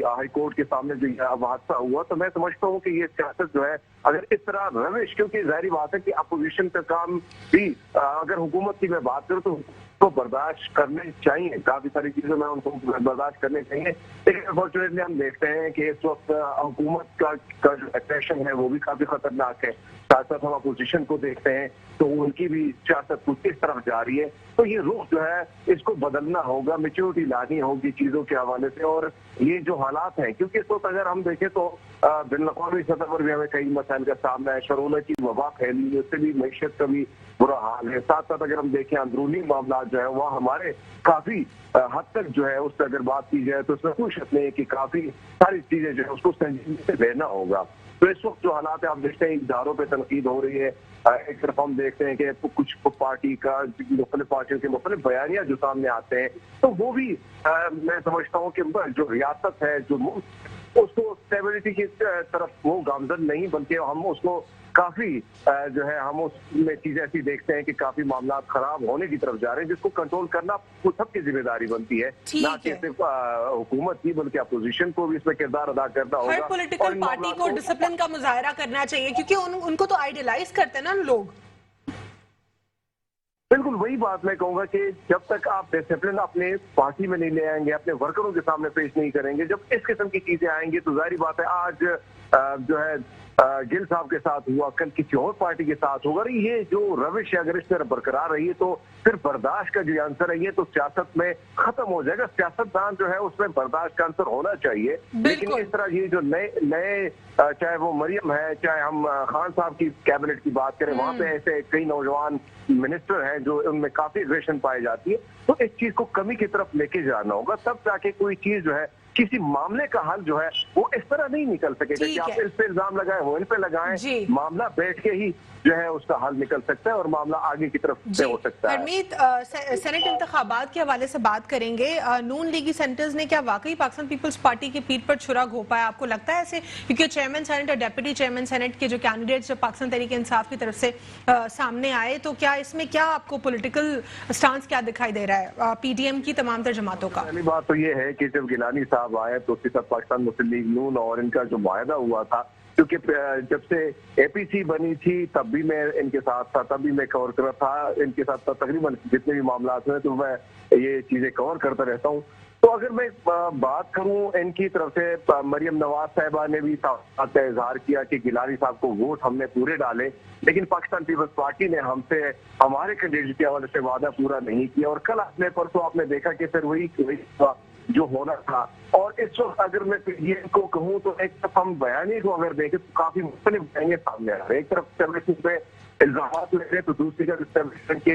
Speaker 4: हाई कोर्ट के सामने जो हादसा हुआ, तो मैं समझता हूँ कि ये सियासत जो है अगर इस तरह रविश, क्योंकि जाहिर बात है कि अपोजिशन का काम भी, अगर हुकूमत की मैं बात करूँ तो बर्दाश्त करने चाहिए, काफी सारी चीजें में उनको बर्दाश्त करने चाहिए, लेकिन अनफॉर्चुनेटली हम देखते हैं कि इस वक्त हुकूमत का जो एक्शन है वो भी काफी खतरनाक है। साथ साथ हम अपोजिशन को देखते हैं तो उनकी भी सियासत कुछ इस तरफ जा रही है, तो ये रुख जो है इसको बदलना होगा, मैच्योरिटी लानी होगी चीजों के हवाले से। और ये जो हालात हैं, क्योंकि इस वक्त अगर हम देखें तो बिन अक़वामी सतह पर भी हमें कई मसाइल का सामना है, शरोला की वबा फैली है, उससे भी मैशत का भी बुरा हाल है। साथ साथ अगर हम देखें अंदरूनी मामला जो है वहाँ हमारे काफी हद तक जो है उससे अगर बात की जाए तो उसमें कोई शक नहीं है कि काफी सारी चीजें जो है उसको संजीदगी से लेना होगा। तो इस वक्त जो हालात है आप देखते हैं इदारों पे तनकीद हो रही है, एक तरफ हम देखते हैं कि कुछ पार्टी का मुख्तलिफ पार्टियों के मुख्तलिफ बयानिया जो सामने आते हैं, तो वो भी मैं समझता हूँ कि जो रियासत है, जो मुल्क, उसको स्टेबिलिटी की तरफ वो गामजन नहीं, बल्कि हम उसको काफी जो है हम उसमें चीजें ऐसी देखते हैं कि काफी मामला खराब होने की तरफ जा रहे हैं, जिसको कंट्रोल करना सबकी जिम्मेदारी बनती है, ना कि सिर्फ हुकूमत की बल्कि अपोजिशन को भी इसमें किरदार अदा करना होगा।
Speaker 1: हर पॉलिटिकल पार्टी को डिसिप्लिन का मुजाहरा करना चाहिए, क्योंकि उनको तो आइडियलाइज करते हैं ना लोग।
Speaker 4: बिल्कुल वही बात मैं कहूंगा कि जब तक आप डिसिप्लिन अपने पार्टी में नहीं ले आएंगे, अपने वर्करों के सामने पेश नहीं करेंगे, जब इस किस्म की चीजें आएंगी तो जाहिर बात है आज जो है गिल साहब के साथ हुआ, कल किसी और पार्टी के साथ होगा। ये जो रविश है अगर इस तरह बरकरार रही है तो फिर बर्दाश्त का जो आंसर है ये तो सियासत में खत्म हो जाएगा। सियासतदान जो है उसमें बर्दाश्त का आंसर होना चाहिए, लेकिन इस तरह ये जो नए चाहे वो मरियम है, चाहे हम खान साहब की कैबिनेट की बात करें, वहाँ पे ऐसे कई नौजवान मिनिस्टर हैं जो उनमें काफी एग्रेशन पाई जाती है, तो इस चीज को कमी की तरफ लेके जाना होगा, तब जाके कोई चीज जो है किसी मामले का हल जो है वो इस तरह नहीं निकल सकेगा कि आप इस पे इल्जाम लगाएं, वो इन पे लगाएं, मामला बैठ के ही जो है उसका हल निकल सकता है और मामला आगे की तरफ से हो सकता है।
Speaker 1: हरमीत, सेनेट इंतखाबात के हवाले से बात करेंगे। नून लीगी सेनेटर्स ने क्या वाकई पाकिस्तान पीपल्स पार्टी के पीठ पर छुरा घोंपा है? आपको लगता है ऐसे? क्योंकि चेयरमैन सेनेट और डेप्यूटी चेयरमैन सेनेट के जो कैंडिडेट्स जो पाकिस्तान तहरीक इंसाफ की तरफ से सामने आए, तो क्या इसमें क्या आपको पॉलिटिकल स्टांस क्या दिखाई दे रहा है पीडीएम की तमाम तर जमातों का?
Speaker 4: पहली बात तो ये है कि जब गिलानी साहब आए तो उसके साथ पाकिस्तान मुस्लिम लीग नून और इनका जो मुआहदा हुआ था, क्योंकि जब से एपीसी बनी थी तब भी मैं इनके साथ था, तब भी मैं कवर कर रहा था इनके साथ, तकरीबन जितने भी मामला हुए तो मैं ये चीजें कवर करता रहता हूँ। तो अगर मैं बात करूं इनकी तरफ से, मरियम नवाज साहिबा ने भी इजहार किया कि गिलानी साहब को वोट हमने पूरे डाले, लेकिन पाकिस्तान पीपल्स पार्टी ने हमसे हमारे कैंडिडेट के हवाले से वादा पूरा नहीं किया, और कल अपने परसों आपने देखा कि फिर वही जो होना था। और इस वक्त अगर मैं पीडीएम को कहूँ तो एक तरफ हम बयानी को अगर देखें तो काफी मुख्तलिफ बयानियां सामने आ रहे हैं, एक तरफ एस्टेब्लिशमेंट पे इल्जाम ले रहे तो दूसरी तरफ एस्टेब्लिशमेंट के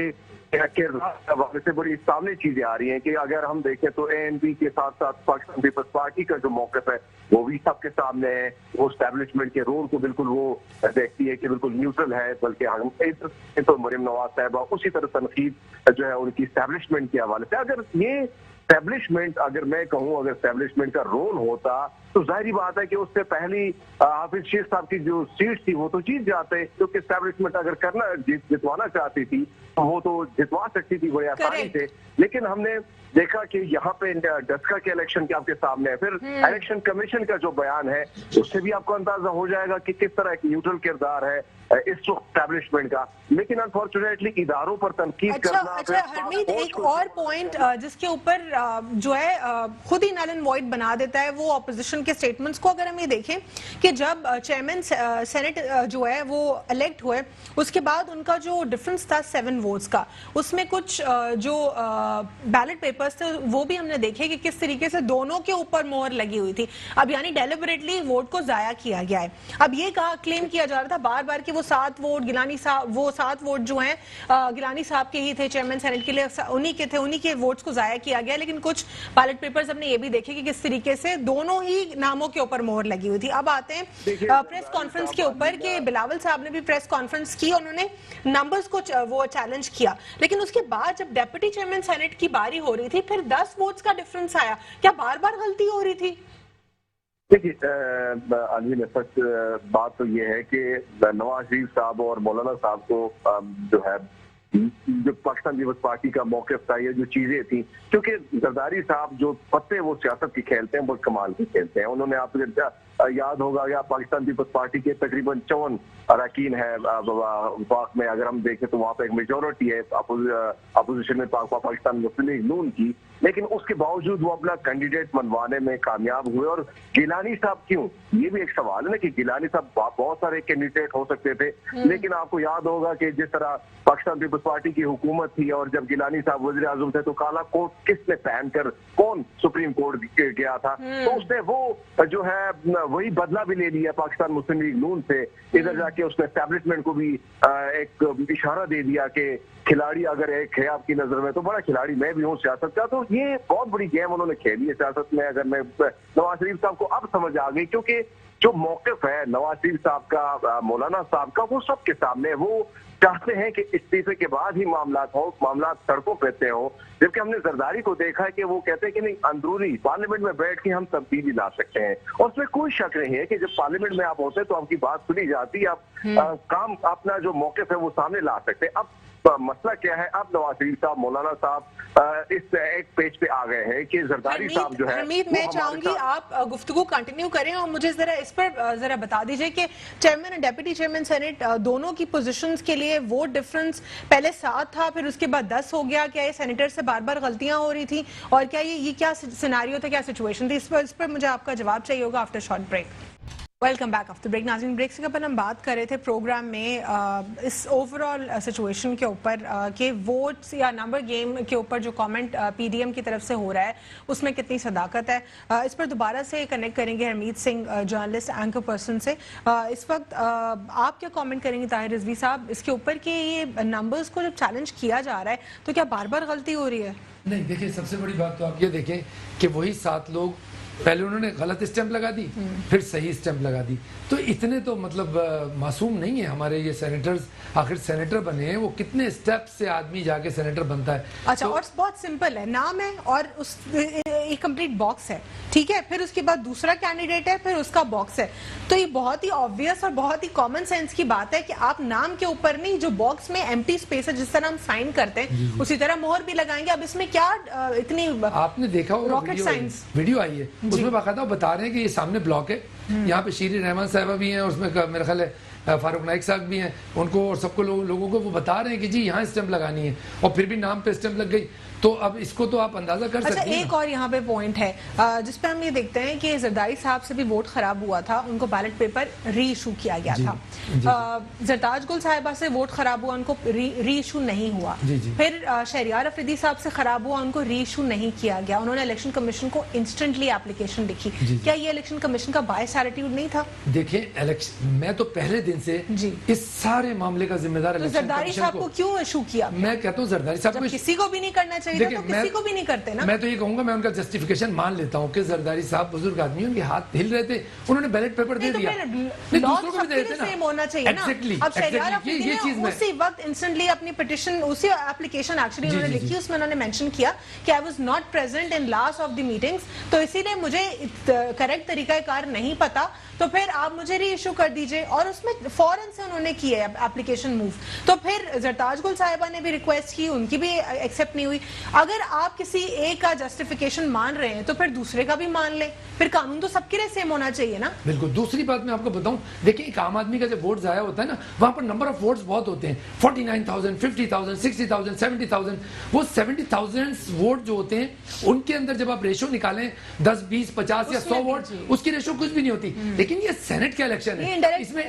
Speaker 4: हवाले से बड़ी सामने चीजें आ रही हैं कि अगर हम देखें तो एएनपी के साथ साथ पाकिस्तान पीपल्स पार्टी का जो मौक़िफ़ है वो भी सबके सामने है, वो एस्टेब्लिशमेंट के रोल को बिल्कुल वो देखती है कि बिल्कुल न्यूट्रल है, बल्कि हम तो मरियम नवाज साहिबा उसी तरह तनकीद जो है उनकी एस्टेब्लिशमेंट के हवाले से। अगर ये एस्टेब्लिशमेंट, अगर मैं कहूँ अगर एस्टेब्लिशमेंट का रोल होता तो जाहिर बात है कि उससे पहली हाफिज शेख साहब की जो सीट थी वो तो जीत जाते, क्योंकि एस्टेब्लिशमेंट अगर करना जितवाना चाहती थी तो वो तो जितवा सकती थी बड़ी आसानी से। लेकिन हमने देखा कि यहाँ पे डस्का के इलेक्शन के आपके सामने है, फिर इलेक्शन कमीशन का जो बयान है उससे भी आपको अंदाजा हो जाएगा कि किस तरह एक न्यूट्रल किरदार है इस एस्टेब्लिशमेंट का। लेकिन अनफॉर्चुनेटली इदारों पर तनकीद करना।
Speaker 1: अच्छा हरमीत, एक और पॉइंट जिसके ऊपर जो है खुद ही नल एंड वॉइड बना देता है वो अपोजिशन کے اسٹیٹمنٹس کو اگر ہم یہ دیکھیں کہ جب چیئرمین سینٹ جو ہے وہ الیکٹ ہوئے اس کے بعد ان کا جو ڈفرنس تھا 7 ووٹس کا, اس میں کچھ جو بیلٹ پیپرز تھے وہ بھی ہم نے دیکھے کہ کس طریقے سے دونوں کے اوپر مہر لگی ہوئی تھی. اب یعنی ڈیلیبریٹلی ووٹ کو ضائع کیا گیا ہے. اب یہ کلیم کیا جا رہا تھا بار بار کہ وہ 7 ووٹ گیلانی صاحب, وہ 7 ووٹ جو ہیں گیلانی صاحب کے ہی تھے چیئرمین سینٹ کے لیے, انہی کے تھے, انہی کے ووٹس کو ضائع کیا گیا. لیکن کچھ بیلٹ پیپرز ہم نے یہ بھی دیکھے کہ کس طریقے سے دونوں ہی ناموں کے اوپر مہر لگی ہوئی تھی. اب آتے ہیں پریس کانفرنس کے اوپر کہ بلاول صاحب نے بھی پریس کانفرنس کی, انہوں نے نمبرز کو وہ چیلنج کیا, لیکن اس کے بعد جب ڈیپٹی چیئرمین سینٹ کی باری ہو رہی تھی پھر 10 ووٹس کا ڈفرنس آیا. کیا بار بار غلطی ہو رہی تھی؟
Speaker 4: دیکھیے عالمین سچ بات تو یہ ہے کہ نواز شریف صاحب اور مولانا صاحب کو جو ہے جو پاکستان پیپلز پارٹی کا موقف تھا, یہ جو چیزیں تھیں, کیونکہ زرداری صاحب جو پتے وہ سیاست کی کھیلتے ہیں وہ کمال کی کھیلتے ہیں. انہوں نے آپ یاد ہوگا یا پاکستان پیپلز پارٹی کے تقریباً 54 اراکین ہے وفاق میں, اگر ہم دیکھیں تو وہاں پہ ایک میجورٹی ہے اپوزیشن میں پاکستان مسلم لیگ نون کی, لیکن اس کے باوجود وہ اپنا کینڈیڈیٹ منوانے میں کامیاب ہوئے. اور گیلانی صاحب کیوں, یہ بھی ایک سوال ہے نا کہ گیلانی صاحب بہت سارے کینڈیڈیٹ ہو سکتے تھے, لیکن آپ کو یاد ہوگا کہ جس طرح پاکستان پیپلز پارٹی کی حکومت تھی اور جب گیلانی صاحب وزیر اعظم تھے تو کالا کوٹ کس نے پہن کر کون سپریم کورٹ گیا تھا, تو اس نے وہ جو ہے وہی بدلہ بھی لے لیا پاکستان مسلم لیگ نون سے. ادھر جا کے اس نے اسٹیبلشمنٹ کو بھی ایک اشارہ دے دیا کہ کھلاڑی اگر ایک ہے آپ کی نظر میں تو بڑا کھلاڑی میں بھی ہوں سیاست کا. تو یہ بہت بڑی گیم انہوں نے کھیلی ہے سیاست میں. اگر میں نواز شریف صاحب کو اب سمجھ آ گئی, کیونکہ جو موقف ہے نواز شریف صاحب کا, مولانا صاحب کا, وہ سب کے سامنے, وہ چاہتے ہیں کہ استعفے کے بعد ہی معاملات سڑکوں پہ طے ہوں. جبکہ ہم نے زرداری کو دیکھا ہے کہ وہ کہتے ہیں کہ نہیں, اندرونی پارلیمنٹ میں بیٹھ کے ہم تبدیلی لا سکتے ہیں, اور اس میں کوئی شک نہیں ہے کہ جب پارلیمنٹ میں آپ ہوتے تو آپ کی بات سنی جاتی, آپ کام اپنا جو موقف ہے وہ سامنے لا سکتے. اب مسئلہ کیا ہے, اب نواز شریف صاحب مولانا صاحب اس ایک پیج پہ آ گئے ہیں کہ زرداری صاحب جو ہے.
Speaker 1: حمید, میں چاہوں گی آپ گفتگو کنٹینیو کریں اور مجھے ذرا اس پر ذرا بتا دیجئے کہ چیئرمین اور ڈیپٹی چیئرمین سینٹ دونوں کی پوزیشنز کے لیے ووٹ ڈفرنس پہلے 7 تھا, پھر اس کے بعد 10 ہو گیا. کیا یہ سینیٹر سے بار بار غلطیاں ہو رہی تھی, اور کیا یہ کیا سیناریو تھا, کیا سچویشن تھی, اس پر مجھے آپ کا جواب چاہیے ہوگا after short break. Welcome back after break. ناظرین, بریک سے قبل ہم بات کر رہے تھے پروگرام میں اس اوور آل سچویشن کے اوپر کہ ووٹس یا نمبر گیم کے اوپر جو کامنٹ پی ڈی ایم کی طرف سے ہو رہا ہے اس میں کتنی صداقت ہے. اس پر دوبارہ سے کنیکٹ کریں گے حمید سنگھ, جرنلسٹ اینکر پرسن سے. اس وقت آپ کیا کامنٹ کریں گے طاہر رضوی صاحب اس کے اوپر کہ یہ نمبرز کو جب چیلنج کیا جا رہا ہے تو کیا بار بار غلطی ہو رہی ہے؟
Speaker 2: نہیں, دیکھیں سب سے بڑی بات تو آپ یہ دیکھیں کہ وہی 7 لوگ پہلے انہوں نے غلط اسٹیمپ لگا دی, پھر صحیح اسٹیمپ لگا دی. تو اتنے تو مطلب معصوم نہیں ہیں ہمارے یہ سینیٹرز. آخر سینیٹر بنے ہیں, وہ کتنے اسٹیپ سے آدمی جا کے سینیٹر بنتا ہے.
Speaker 1: اچھا, اور بہت سمپل ہے, نام ہے اور ایک کمپلیٹ باکس ہے, ٹھیک ہے, پھر اس کے بعد دوسرا کینڈیڈیٹ ہے, پھر اس کا باکس ہے. تو یہ بہت ہی آبویس اور بہت ہی کامن سینس کی بات ہے کہ آپ نام کے اوپر نہیں, جو باکس میں ایمٹی اسپیس ہے جس طرح ہم سائن کرتے ہیں اسی طرح مہر بھی لگائیں گے. اب اس میں کیا اتنی
Speaker 2: آپ نے دیکھا ہوگا ویڈیو آئی ہے, اس میں باقاعدہ بتا رہے ہیں کہ یہ سامنے بلاک ہے, یہاں پہ شیرین رحمان صاحبہ بھی ہیں, اس میں میرا خیال ہے فاروق نائک صاحب بھی ہیں, ان کو اور سب کو لوگوں کو وہ بتا رہے ہیں کہ جی یہاں اسٹیمپ لگانی ہے, اور پھر بھی نام پہ اسٹیمپ لگ گئی. تو اب اس کو تو آپ اندازہ کر سکتے ہیں.
Speaker 1: اچھا, ایک اور یہاں پہ پوائنٹ ہے جس پہ ہم یہ دیکھتے ہیں کہ زرداری صاحب سے بھی ووٹ خراب ہوا تھا, ان کو بیلٹ پیپر ری ایشو کیا گیا تھا. زرتاج گل صاحبہ سے ووٹ خراب ہوا, ان کو ری ایشو نہیں ہوا. پھر شہریار افریدی صاحب سے خراب ہوا, ان کو ری ایشو نہیں کیا گیا. انہوں نے الیکشن کمیشن کو انسٹنٹلی اپلیکیشن لکھی. کیا یہ الیکشن کمیشن کا بائس ایٹیٹیوڈ نہیں تھا؟
Speaker 2: دیکھیں, میں تو پہلے دن سے اس سارے معاملے کا ذمہ دار
Speaker 1: زرداری صاحب کو کیوں ایشو کیا؟
Speaker 2: میں کہتا ہوں زرداری صاحب کو
Speaker 1: کسی کو بھی نہیں کرنا چاہیے تو کسی کو بھی نہیں کرتے نا.
Speaker 2: میں تو یہ کہوں گا, میں ان کا جسٹیفیکیشن مان لیتا ہوں کہ زرداری صاحب بزرگ آدمی ہیں, ان کے ہاتھ ہل رہے تھے, انہوں نے بیلٹ پیپر دے دیا.
Speaker 1: دوسروں کو بھی دے دیتے نا, ہونا چاہیے نا. اب شہریار افریدی نے اسی وقت انسٹنٹلی اپنی پٹیشن, اسی اپلیکیشن ایکچولی انہوں نے لکھی, اس میں انہوں نے مینشن کیا کہ I was not present in last of the meetings, تو اسی لیے مجھے کریکٹ طریقہ کار نہیں پتا, تو پھر آپ مجھے ری ایشو کر دیجئے. اور اس میں फौरन से उन्होंने की है एप्लीकेशन मूव। तो फिर जरताज गुल साहिबा ने भी रिक्वेस्ट की, उनकी भी एक्सेप्ट नहीं हुई। अगर आप किसी एक का जस्टिफिकेशन मान रहे हैं तो फिर दूसरे का भी मान लें, फिर कानून तो सबके लिए सेम होना चाहिए ना।
Speaker 2: बिल्कुल। दूसरी बात मैं आपको बताऊं, देखिए एक आम आदमी का जब वोट जाया होता है ना, वहां पर नंबर ऑफ वोट्स बहुत होते हैं, 49,000, 50,000, 60,000, 70,000। वो 70,000 वोट जो होते हैं उनके अंदर जब आप रेशो निकालें 10, 20, 50 या 100 वोट, उसकी रेशो कुछ भी नहीं होती। लेकिन ये सेनेट का इलेक्शन है, इसमें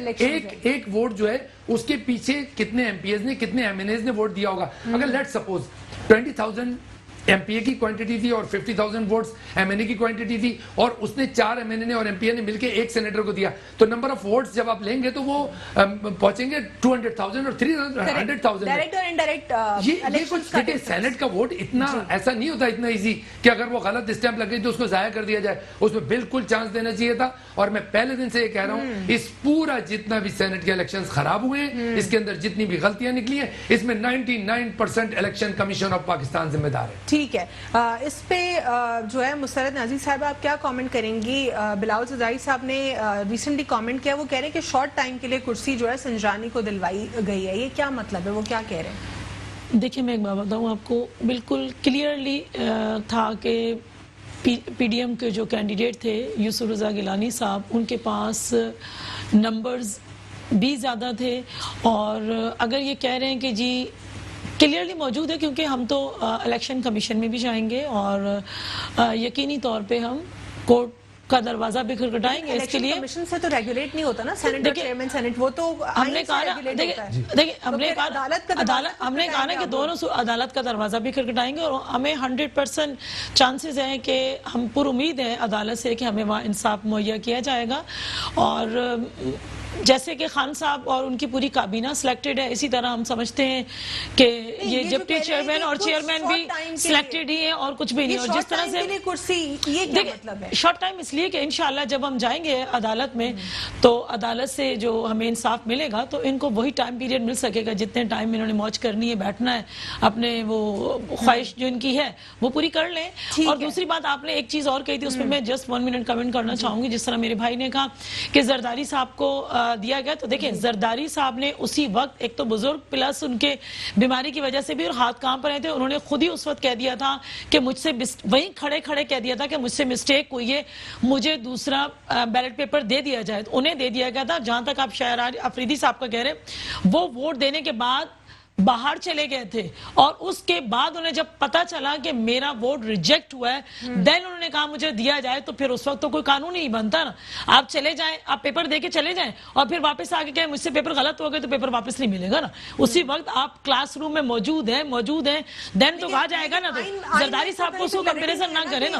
Speaker 2: एक वोट जो है उसके पीछे कितने एमपीएस ने, कितने एमएनएस ने वोट दिया होगा। अगर लेट सपोज 20,000 एमपीए की क्वांटिटी थी और 50,000 वोट्स एमएनए की क्वांटिटी थी, और उसने 4 एमएनए ने और एमपीए ने मिलकर एक सेनेटर को दिया, तो नंबर ऑफ वोट्स जब आप लेंगे तो वो पहुंचेंगे 200,000 और 300,000।
Speaker 1: डायरेक्ट और इनडायरेक्ट
Speaker 2: ये कुछ देखिए, सेनेट का वोट इतना ऐसा नहीं होता, इतना इजी कि अगर वो गलत स्टैंप लग गई तो उसको जाया कर दिया जाए। उसमें बिल्कुल चांस देना चाहिए था। और मैं पहले दिन से ये कह रहा हूं, इस पूरा जितना भी सेनेट के इलेक्शन खराब हुए हैं, इसके अंदर जितनी भी गलतियां निकली है, इसमें 99% इलेक्शन कमीशन ऑफ पाकिस्तान जिम्मेदार है।
Speaker 1: ठीक है। इस पे जो है मुसरत नाज़ी साहब, आप क्या कमेंट करेंगी? बिलावल ज़रदारी साहब ने रिसेंटली कमेंट किया, वो कह रहे हैं कि शॉर्ट टाइम के लिए कुर्सी जो है संजरानी को दिलवाई गई है। ये क्या मतलब है, वो क्या कह रहे हैं?
Speaker 3: देखिए, मैं एक बात बताऊँ आपको, बिल्कुल क्लियरली था कि पीडीएम के जो कैंडिडेट थे यूसुफ रज़ा गिलानी साहब, उनके पास नंबर्स भी ज़्यादा थे। और अगर ये कह रहे हैं कि जी क्लियरली मौजूद है, क्योंकि हम तो इलेक्शन कमीशन में भी जाएंगे और यकीनी तौर पे हम कोर्ट का दरवाजा भी खटखटाएंगे इसके लिए।
Speaker 1: कमीशन से तो रेगुलेट नहीं होता ना, सेनेट चेयरमैन सेनेट, वो तो
Speaker 3: हमने कहा ना, देखिए हमने कहा ना कि दोनों अदालत का दरवाजा भी खटखटाएंगे, और हमें 100% चांसेस हैं कि हम पूरी उम्मीद है अदालत से कि हमें वहाँ इंसाफ मुहैया किया जाएगा। और जैसे कि खान साहब और उनकी पूरी काबीना सिलेक्टेड है, इसी तरह हम समझते हैं कि ये डिप्टी चेयरमैन और चेयरमैन भी सिलेक्टेड ही है और कुछ भी नहीं। और जिस तरह से
Speaker 1: कुर्सी, ये क्या मतलब है?
Speaker 3: शॉर्ट टाइम इसलिए कि इंशाल्लाह जब हम जाएंगे अदालत में तो अदालत से जो हमें इंसाफ मिलेगा तो इनको वही टाइम पीरियड मिल सकेगा जितने टाइम इन्होंने मौज करनी है, बैठना है, अपने वो ख्वाहिश जो इनकी है वो पूरी कर लें। और दूसरी बात, आपने एक चीज और कही थी, उसमें मैं जस्ट 1 मिनट कमेंट करना चाहूंगी। जिस तरह मेरे भाई ने कहा कि जरदारी साहब को दिया गया, तो देखिए जरदारी साहब ने उसी वक्त, एक तो बुजुर्ग प्लस उनके बीमारी की वजह से भी और हाथ काम पर रहे थे, उन्होंने खुद ही उस वक्त कह दिया था कि मुझसे, वहीं खड़े खड़े कह दिया था कि मुझसे मिस्टेक हुई है, मुझे दूसरा बैलेट पेपर दे दिया जाए। तो उन्हें दे दिया गया था। जहां तक आप शायर अफरीदी साहब का कह रहे हैं, वो वोट देने के बाद बाहर चले गए थे, और उसके बाद उन्हें जब पता चला कि मेरा वोट रिजेक्ट हुआ है, देन उन्होंने कहा मुझे दिया जाए। तो फिर उस वक्त तो कोई कानून नहीं बनता ना, आप चले जाएं, आप पेपर देके चले जाएं और फिर वापस आके कहें मुझसे पेपर गलत हो गए, तो पेपर वापस नहीं मिलेगा ना। उसी वक्त आप क्लासरूम में मौजूद हैं देन तो कहा जाएगा ना। तो जरदारी साहब को उसको कंपेरिजन ना करें ना।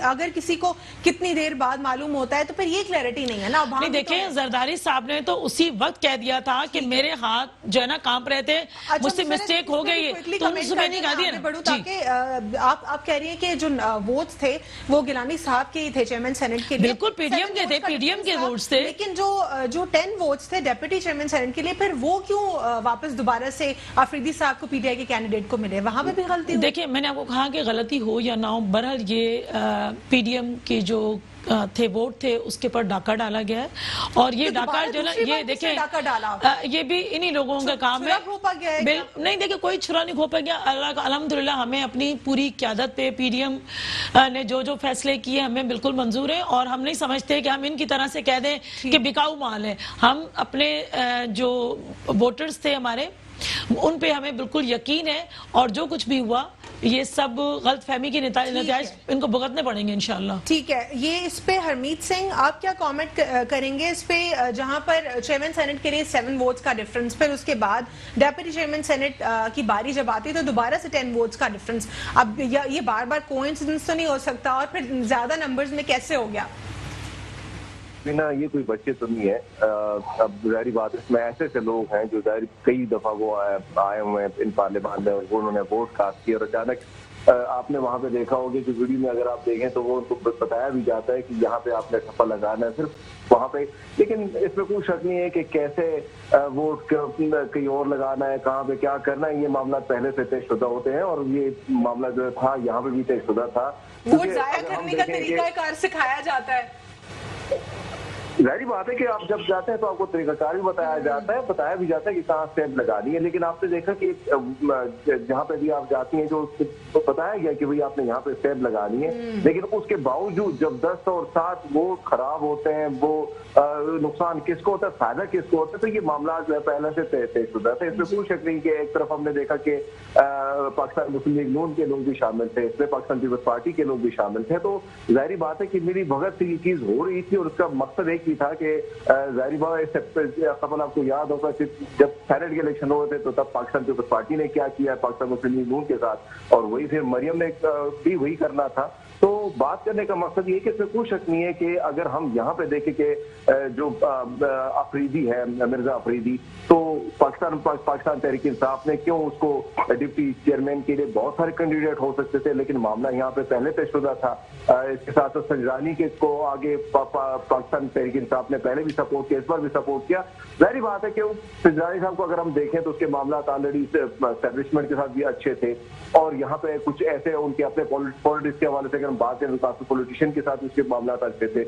Speaker 1: अगर किसी को कितनी देर बाद मालूम होता है तो फिर ये क्लैरिटी नहीं है ना।
Speaker 3: नहीं, देखिए जरदारी साहब ने तो उसी वक्त कह दिया था कि मेरे हाथ जो है ना कांप रहे थे, मुझसे मिस्टेक हो गई है, तो सुबह नहीं कहा दिया ना।
Speaker 1: ताकि आप कह रही हैं कि जो वोट्स थे वो गिलानी साहब के ही थे, चेयरमैन सेनेट के लिए।
Speaker 3: बिल्कुल पीडीएम के थे, पीडीएम के वोट्स थे।
Speaker 1: लेकिन जो 10 वोट्स थे डेप्यूटी चेयरमैन सेनेट के लिए, फिर वो क्यों वापस दोबारा से अफरीदी साहब को पीटीआई के कैंडिडेट को मिले? वहां पे भी गलती हुई।
Speaker 3: देखिए, मैंने आपको कहा कि गलती हो या ना हो, बहरहाल ये पीडीएम के जो थे वोट थे उसके पर डाका डाला गया है। और ये डाका जो ना, ये देखें ये भी इन्हीं लोगों का काम है। नहीं, देखिए कोई छुरा नहीं खोपा गया। अल्हम्दुलिल्लाह हमें अपनी पूरी क़यादत पे पीडीएम ने जो फैसले किए हमें बिल्कुल मंजूर है, और हम नहीं समझते कि हम इनकी तरह से कह दें कि बिकाऊ माल है। हम अपने जो वोटर्स थे हमारे, उन पे हमें बिल्कुल यकीन है, और जो कुछ भी हुआ ये सब गलतफहमी की नतीजे इनको भुगतने पड़ेंगे इंशाल्लाह।
Speaker 1: ठीक है। ये इस पे हरमीत सिंह, आप क्या कमेंट करेंगे इस पे, जहां पर चेयरमैन सेनेट के लिए 7 वोट्स का डिफरेंस, फिर उसके बाद डेप्यूटी चेयरमैन सेनेट की बारी जब आती है तो दोबारा से 10 वोट्स का डिफरेंस। अब ये बार बार कोइंसिडेंस तो नहीं हो सकता, और फिर ज्यादा नंबर्स में कैसे हो गया?
Speaker 4: ना ये कोई बच्चे तो नहीं है। अब जाहिर बात है, इसमें ऐसे लोग हैं जो कई दफा वो आए हुए हैं इन पार्लियामान में, और वो उन्होंने वोट कास्ट किया, और अचानक आपने वहां पे देखा होगा कि वीडियो में अगर आप देखें तो वो उनको बताया भी जाता है कि यहाँ पे आपने ठप्पा लगाना है सिर्फ वहां पे। लेकिन इसमें कोई शक नहीं है कि कैसे वोट कहीं और लगाना है, कहाँ पे क्या करना है, ये मामला पहले से तयशुदा होते हैं, और ये मामला जो था यहाँ पे भी तयशुदा था।
Speaker 1: वोट जाया करने का तरीका सिखाया जाता है।
Speaker 4: ظاہری بات ہے کہ آپ جب جاتے ہیں تو آپ کو طریقہ کار بھی بتایا جاتا ہے، بتایا بھی جاتا ہے کہ کہاں اسٹیپ لگانی ہے، لیکن آپ نے دیکھا کہ جہاں پہ بھی آپ جاتی ہیں جو بتایا گیا کہ بھئی آپ نے یہاں پہ اسٹیپ لگانی ہے، لیکن اس کے باوجود جب 10 اور 7 وہ خراب ہوتے ہیں، وہ نقصان کس کو ہوتا ہے، فائدہ کس کو ہوتا ہے، تو یہ معاملات جو ہے پہلے سے طے شدہ تھے۔ اس میں کوئی شک نہیں کہ ایک طرف ہم نے دیکھا کہ پاکستان مسلم لیگ نون کے لوگ بھی شامل تھے، اس میں پاکستان پیپلز پارٹی کے لوگ بھی شامل تھے، تو ظاہری بات ہے کہ میری بھگت سے یہ چیز ہو رہی تھی، اور اس کا مقصد ایک ہی تھا کہ ظاہری بات اس سے قبل آپ کو یاد ہوگا کہ جب سینٹ کے الیکشن ہوئے تھے تو تب پاکستان پیپلز پارٹی نے کیا کیا پاکستان مسلم لیگ نون کے ساتھ، اور وہی پھر مریم نے بھی وہی کرنا تھا۔ تو بات کرنے کا مقصد یہ کہ اس میں کوئی شک نہیں ہے کہ اگر ہم یہاں پہ دیکھیں کہ جو افریدی ہے مرزا افریدی، تو پاکستان تحریک انصاف نے کیوں اس کو ڈپٹی چیئرمین کے لیے بہت سارے کینڈیڈیٹ ہو سکتے تھے، لیکن معاملہ یہاں پہ پہلے طے شدہ تھا۔ اس کے ساتھ سنجرانی کے کو آگے پاکستان تحریک انصاف نے پہلے بھی سپورٹ کیا، اس بار بھی سپورٹ کیا۔ ظاہری بات ہے کہ سنجرانی صاحب کو اگر ہم دیکھیں تو اس کے معاملات آلریڈی اسٹیبلشمنٹ کے ساتھ بھی اچھے تھے، اور یہاں پہ کچھ ایسے ان کے اپنے پالیٹکس کے حوالے سے اگر ہم بات کریں تو کافی پولیٹیشین کے ساتھ اس کے معاملات اچھے تھے۔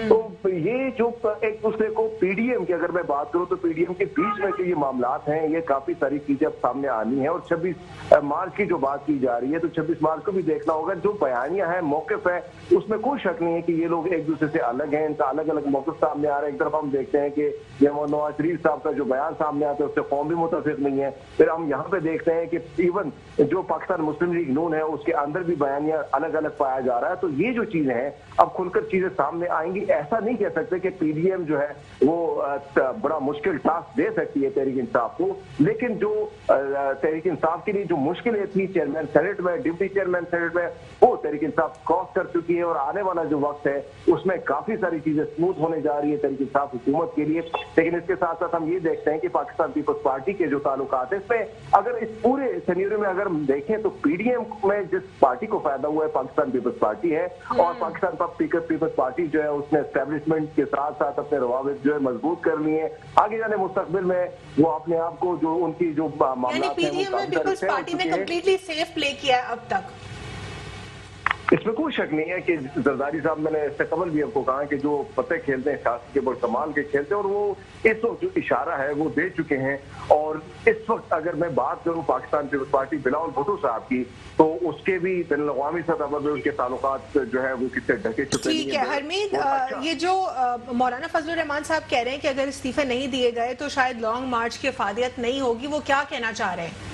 Speaker 4: تو یہ جو ایک دوسرے کو پی ڈی ایم کی اگر میں بات کروں تو پی ڈی ایم کے بیچ میں جو یہ معاملات ہیں، یہ کافی ساری چیزیں اب سامنے آنی ہیں، اور 26 مارچ کی جو بات کی جا رہی ہے تو 26 مارچ کو بھی دیکھنا ہوگا۔ جو بیانیہ ہے، موقف ہے، اس میں کوئی شک نہیں ہے کہ یہ لوگ ایک دوسرے سے الگ ہیں، ان کا الگ الگ موقف سامنے آ رہا ہے۔ ایک طرف ہم دیکھتے ہیں کہ نواز شریف صاحب کا جو بیان سامنے آتا ہے اس سے قوم بھی متفق نہیں ہے، پھر ہم یہاں پہ دیکھتے ہیں کہ ایون جو پاکستان مسلم لیگ نون ہے اس کے اندر بھی بیانیہ الگ الگ پایا جا رہا ہے۔ تو یہ جو چیزیں ہیں اب کھل کر چیزیں سامنے آئیں گی۔ ایسا نہیں کہہ سکتے کہ پی ڈی ایم جو ہے وہ بڑا مشکل ٹاسک دے سکتی ہے تحریک انصاف کو، لیکن جو تحریک انصاف کے لیے جو مشکلیں تھیں چیئرمین سینٹ میں، ڈپٹی چیئرمین سینٹ میں، وہ تحریک انصاف کراس کر چکی ہے، اور آنے والا جو وقت ہے اس میں کافی ساری چیزیں اسموتھ ہونے جا رہی ہے تحریک انصاف حکومت کے لیے۔ لیکن اس کے ساتھ ساتھ ہم یہ دیکھتے ہیں کہ پاکستان پیپلز پارٹی کے جو تعلقات ہیں، اس میں اگر اس پورے سینیریو میں اگر ہم دیکھیں تو پی ڈی ایم میں جس پارٹی کو فائدہ ہوا ہے پاکستان پیپلز پارٹی ہے، اور پاکستان پیپلز پارٹی جو ہے اس نے اسٹیبلشمنٹ کے ساتھ ساتھ اپنے روابط جو ہے مضبوط کر لیے ہیں۔ آگے جانے مستقبل میں وہ اپنے آپ کو جو ان کی جو معاملات
Speaker 1: پی ڈی ایم میں پیپلز پارٹی نے کمپلیٹلی سیف پلے کیا ہے اب تک؟
Speaker 4: اس میں کوئی شک نہیں ہے کہ زرداری صاحب، میں نے اس سے قبل بھی آپ کو کہا کہ جو پتے کھیلتے ہیں سیاست کے بڑے کمال کے کھیلتے ہیں، اور وہ اس وقت جو اشارہ ہے وہ دے چکے ہیں۔ اور اس وقت اگر میں بات کروں پاکستان پیپلز پارٹی بلاول بھٹو صاحب کی، تو اس کے بھی بین الاقوامی سطح پر ان کے تعلقات جو ہے وہ کس سے ڈھکے چھپے نہیں ہیں۔
Speaker 1: ٹھیک ہے حرمید، یہ جو مولانا فضل الرحمان صاحب کہہ رہے ہیں کہ اگر استعفے نہیں دیے گئے تو شاید لانگ مارچ کی افادیت نہیں ہوگی، وہ کیا کہنا چاہ رہے ہیں؟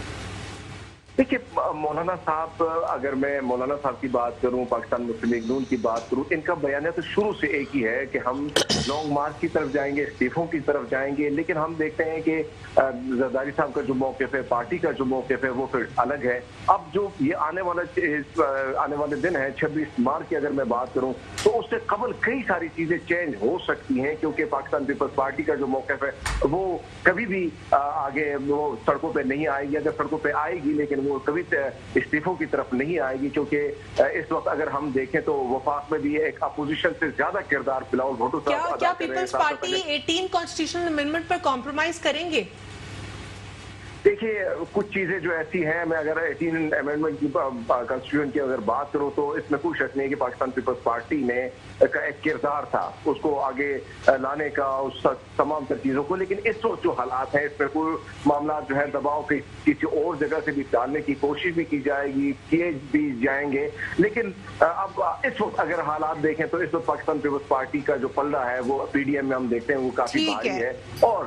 Speaker 4: دیکھیے مولانا صاحب، اگر میں مولانا صاحب کی بات کروں، پاکستان مسلم لیگ نون کی بات کروں، ان کا بیانیہ تو شروع سے ایک ہی ہے کہ ہم لانگ مارچ کی طرف جائیں گے، استعفوں کی طرف جائیں گے، لیکن ہم دیکھتے ہیں کہ زرداری صاحب کا جو موقف ہے، پارٹی کا جو موقف ہے، وہ پھر الگ ہے۔ اب جو یہ آنے والے دن ہے 26 مارچ کی اگر میں بات کروں تو اس سے قبل کئی ساری چیزیں چینج ہو سکتی ہیں، کیونکہ پاکستان پیپلز پارٹی کا جو موقف ہے وہ کبھی بھی آگے وہ سڑکوں پہ نہیں آئے گی۔ اگر سڑکوں پہ آئے گی لیکن وہ کبھی استعفوں کی طرف نہیں آئے گی، کیونکہ اس وقت اگر ہم دیکھیں تو وفاق میں بھی ایک اپوزیشن سے زیادہ کردار بلاول بھٹو صاحب
Speaker 1: کیا پیپلز پارٹی 18 کانسٹیٹیوشنل امینڈمنٹ پر کمپرومائز کریں گے؟
Speaker 4: دیکھیے کچھ چیزیں جو ایسی ہیں، میں اگر 18 امینڈمنٹ کی کانسٹیٹیوشن کی اگر بات کروں تو اس میں کوئی شک نہیں ہے کہ پاکستان پیپلز پارٹی نے کا ایک کردار تھا اس کو آگے لانے کا، اس تمام تر چیزوں کو، لیکن اس وقت جو حالات ہیں اس میں کوئی معاملات جو ہے دباؤ کے کسی اور جگہ سے بھی ڈالنے کی کوشش بھی کی جائے گی، کیے بھی جائیں گے، لیکن اب اس وقت اگر حالات دیکھیں تو اس وقت پاکستان پیپلز پارٹی کا جو پلڑا ہے وہ پی ڈی ایم میں ہم دیکھتے ہیں وہ کافی بھاری ہے۔ اور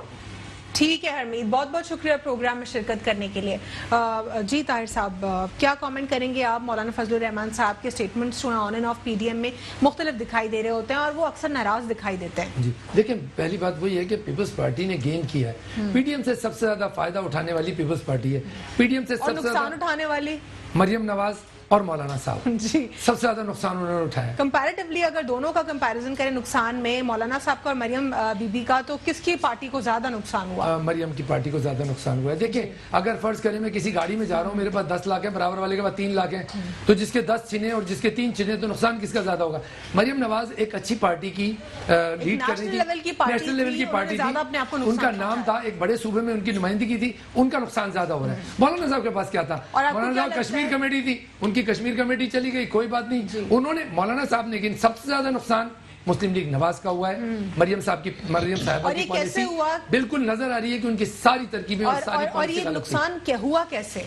Speaker 1: ٹھیک ہے حرمید، بہت بہت شکریہ پروگرام میں شرکت کرنے کے لیے۔ جی طاہر صاحب، کیا کامنٹ کریں گے آپ؟ مولانا فضل الرحمان صاحب کے سٹیٹمنٹس جو ہیں on and off P D M میں مختلف دکھائی دے رہے ہوتے ہیں اور وہ اکثر ناراض دکھائی دیتے ہیں۔
Speaker 2: جی دیکھیں، پہلی بات وہی ہے کہ پیپلز پارٹی نے گین کیا ہے، پی ڈی ایم سے سب سے زیادہ فائدہ اٹھانے والی پیپلز پارٹی ہے، پی ڈی ایم سے سب سے
Speaker 1: نقصان اٹھانے والی
Speaker 2: مریم نواز اور مولانا صاحب،
Speaker 1: جی
Speaker 2: سب سے زیادہ نقصان انہوں نے اٹھایا۔
Speaker 1: کمپیریٹیولی اگر دونوں کا کمپیریزن کریں نقصان میں، مولانا صاحب کا اور مریم بی بی کا، تو کس کی پارٹی کو زیادہ نقصان ہوا؟
Speaker 2: مریم کی پارٹی کو زیادہ نقصان ہوا ہے۔ دیکھیں اگر فرض کریں میں کسی گاڑی میں جا رہا ہوں، میرے پاس 10 لاکھ ہے، برابر والے کے پاس 3 لاکھ ہیں، تو جس کے 10 چھنے اور جس کے 3 چھنے تو نقصان کس کا زیادہ ہوگا؟ مریم نواز ایک اچھی پارٹی کی لیڈ کر رہی تھی، نیشنل لیول کی پارٹی تھی، ان کا نام تھا، ایک بڑے صوبے میں ان کی نمائندگی تھی، ان کا نقصان زیادہ ہو رہا ہے۔ مولانا صاحب کے پاس کیا تھا؟ مولانا صاحب کشمیر کمیٹی تھی، ان کی کشمیر کمیٹی چلی گئی، کوئی بات نہیں، انہوں نے مولانا صاحب نے، لیکن سب سے زیادہ نقصان मुस्लिम लीग नवाज का हुआ है, मरियम साहिबा
Speaker 1: और
Speaker 2: की
Speaker 1: ये कैसे
Speaker 2: पॉलिसी
Speaker 1: हुआ?
Speaker 2: बिल्कुल नजर आ रही है कि उनकी सारी तरकीबें और सारी
Speaker 1: और ये
Speaker 2: पॉलिसी गलत थी।
Speaker 1: नुकसान क्या हुआ कैसे?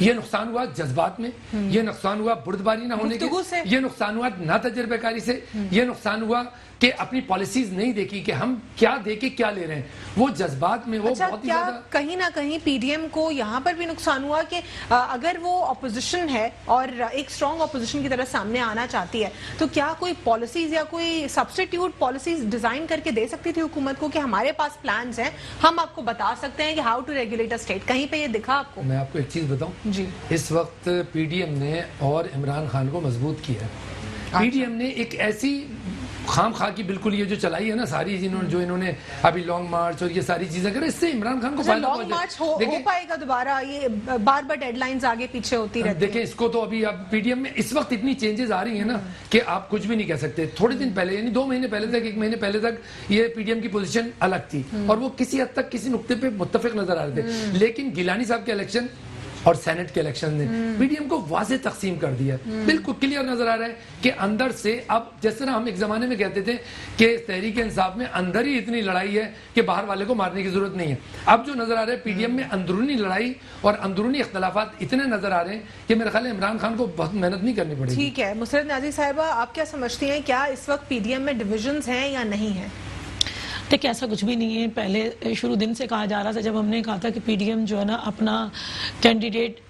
Speaker 2: ये नुकसान हुआ जज्बात में, ये नुकसान हुआ बुर्दबारी ना होने
Speaker 1: गुफ्तगू से।
Speaker 2: के, ये नुकसान हुआ ना तजर्बेकारी से, ये नुकसान हुआ कि अपनी पॉलिसीज नहीं देखी कि हम क्या दे के क्या ले रहे हैं, वो जज्बात में वो
Speaker 1: अच्छा,
Speaker 2: बहुत ही
Speaker 1: क्या
Speaker 2: ज्यादा।
Speaker 1: कहीं ना कहीं पीडीएम को यहाँ पर भी नुकसान हुआ कि अगर वो अपोजिशन है और एक स्ट्रॉन्ग अपोजिशन की तरह सामने आना चाहती है तो क्या कोई पॉलिसीज या कोई सब्स्टिट्यूट पॉलिसीज डिजाइन करके दे सकती थी हुकूमत को कि हमारे पास प्लान्स हैं, हम आपको बता सकते हैं कि how to regulate a state? कहीं पे ये दिखा आपको?
Speaker 2: मैं आपको एक चीज बताऊं
Speaker 1: जी,
Speaker 2: इस वक्त पीडीएम ने और इमरान खान को मजबूत किया है। पीडीएम ने एक ऐसी खाम खा की बिल्कुल ये जो चलाई है ना सारी जो इन्होंने अभी लॉन्ग मार्च और ये सारी चीजें करे, इससे इमरान खान को फायदा
Speaker 1: लॉन्ग मार्च हो पाएगा दोबारा? ये बार बार डेडलाइंस आगे पीछे होती रहती
Speaker 2: देखें इसको तो अभी अब पीडीएम में इस वक्त इतनी चेंजेस आ रही हैं ना कि आप कुछ भी नहीं कह सकते। थोड़े दिन पहले यानी 2 महीने पहले तक 1 महीने पहले तक ये पीडीएम की पोजीशन अलग थी और वो किसी हद तक किसी नुक्ते पे मुत्तफिक नजर आ रहे थे, लेकिन गिलानी साहब के इलेक्शन और सेनेट के इलेक्शन ने पीडीएम को वाज़े तकसीम कर दिया। बिल्कुल क्लियर नजर आ रहा है कि अंदर से अब जिस तरह हम एक जमाने में कहते थे कि तहरीक इंसाफ में अंदर ही इतनी लड़ाई है कि बाहर वाले को मारने की जरूरत नहीं है, अब जो नजर आ रहा है पीडीएम में अंदरूनी लड़ाई और अंदरूनी इख्तलाफात इतने नजर आ रहे हैं कि मेरे ख्याल है इमरान खान को बहुत मेहनत नहीं करनी पड़ेगी।
Speaker 1: ठीक है, मुसरत न्याज़ी साहिबा, आप क्या समझती हैं, क्या इस वक्त पीडीएम में डिविजन्स हैं या नहीं है?
Speaker 3: देखिए ऐसा कुछ भी नहीं है। पहले शुरू दिन से कहा जा रहा था, जब हमने कहा था कि पीडीएम जो है ना अपना कैंडिडेट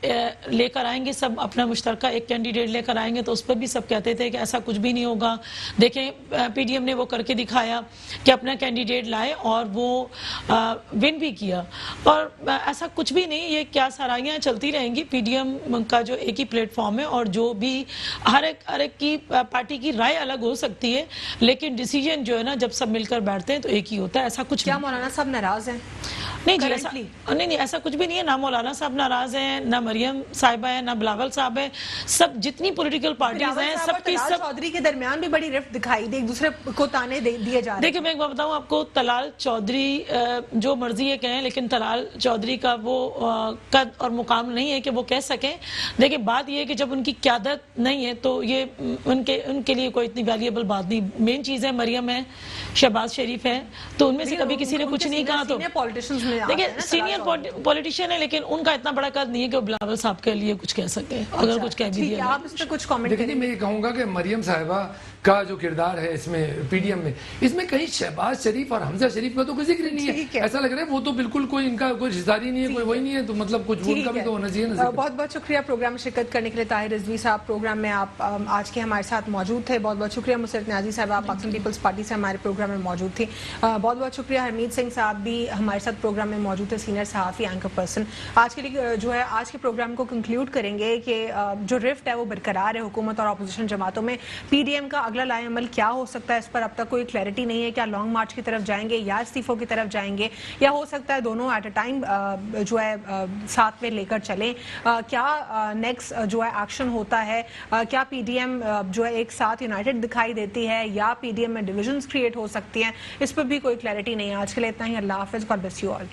Speaker 3: लेकर आएंगे, सब अपना मुश्तरका एक कैंडिडेट लेकर आएंगे, तो उस पर भी सब कहते थे कि ऐसा कुछ भी नहीं होगा। देखें पीडीएम ने वो करके दिखाया कि अपना कैंडिडेट लाए और वो विन भी किया। और ऐसा कुछ भी नहीं, ये क्या सराहियाँ चलती रहेंगी। पीडीएम का जो एक ही प्लेटफॉर्म है और जो भी हर एक की पार्टी की राय अलग हो सकती है, लेकिन डिसीजन जो है ना जब सब मिलकर बैठते हैं तो एक ही होता है। ऐसा कुछ
Speaker 1: क्या मौलाना साहब नाराज हैं?
Speaker 3: नहीं जी, नहीं ऐसा कुछ भी नहीं है। ना मौलाना साहब नाराज हैं, ना मरियम साहिबा है, ना बिलावल साहब है। सब जितनी पॉलिटिकल पार्टीज हैं सबकी सब
Speaker 1: चौधरी के दरमियान भी बड़ी रिफ्ट दिखाई दी, एक दूसरे को ताने दिए जा रहे हैं।
Speaker 3: देखिए मैं एक बात बताऊं आपको, तलाल चौधरी जो मर्जी है कहें, लेकिन तलाल चौधरी का वो कद और मुकाम नहीं है कि वो कह सकें। देखिए बात ये है कि जब उनकी क़यादत नहीं है तो ये उनके लिए कोई इतनी वैल्यूएबल बात नहीं। मेन चीज़ है मरियम है, शहबाज शरीफ है, तो उनमें से कभी किसी ने कुछ नहीं कहा। तो देखिए सीनियर पॉलिटिशियन है, लेकिन उनका इतना बड़ा कद नहीं है कि वो बिलावल साहब के लिए कुछ कह सके। अगर कुछ कह भी दिया
Speaker 1: आप इस पे कुछ कमेंट
Speaker 2: देखिए, मैं ये कहूंगा कि मरियम साहिबा का जो किरदार है इसमें पीडीएम में, इसमें कहीं शहबाज शरीफ और हमजा शरीफ का तो कोई जिक्र नहीं है। ऐसा लग रहा है वो तो बिल्कुल कोई इनका कोई रिश्तेदारी नहीं है, कोई वही नहीं है, तो मतलब कुछ उनका भी तो होना चाहिए ना।
Speaker 1: बहुत बहुत शुक्रिया प्रोग्राम में शिरकत करने के लिए ताहिर रिजवी साहब। प्रोग्राम में आप आज के हमारे साथ मौजूद थे, बहुत बहुत शुक्रिया। मुसरत न्याज़ी साहब, आप पाकिस्तान पीपल्स पार्टी से हमारे प्रोग्राम में मौजूद थी, बहुत बहुत शुक्रिया। हरमीत सिंह साहब भी हमारे साथ प्रोग्राम में मौजूद थे, सीनियर सहाफ़ी एंकर पर्सन। आज के लिए जो है आज के प्रोग्राम को कंक्लूड करेंगे कि जो रिफ्ट है वो बरकरार है हुकूमत और अपोजिशन जमातों में। पीडीएम का अगला लाएअमल क्या हो सकता है, इस पर अब तक कोई क्लैरिटी नहीं है। क्या लॉन्ग मार्च की तरफ जाएंगे या इस्तीफों की तरफ जाएंगे, या हो सकता है दोनों एट अ टाइम जो है साथ में लेकर चलें। क्या नेक्स्ट जो है एक्शन होता है, क्या पीडीएम जो है एक साथ यूनाइटेड दिखाई देती है या पीडीएम में डिविजन्स क्रिएट हो सकती हैं, इस पर भी कोई क्लैरिटी नहीं है। आज के लिए इतना ही। अल्लाह हाफिज़, गॉड ब्लेस यू ऑल।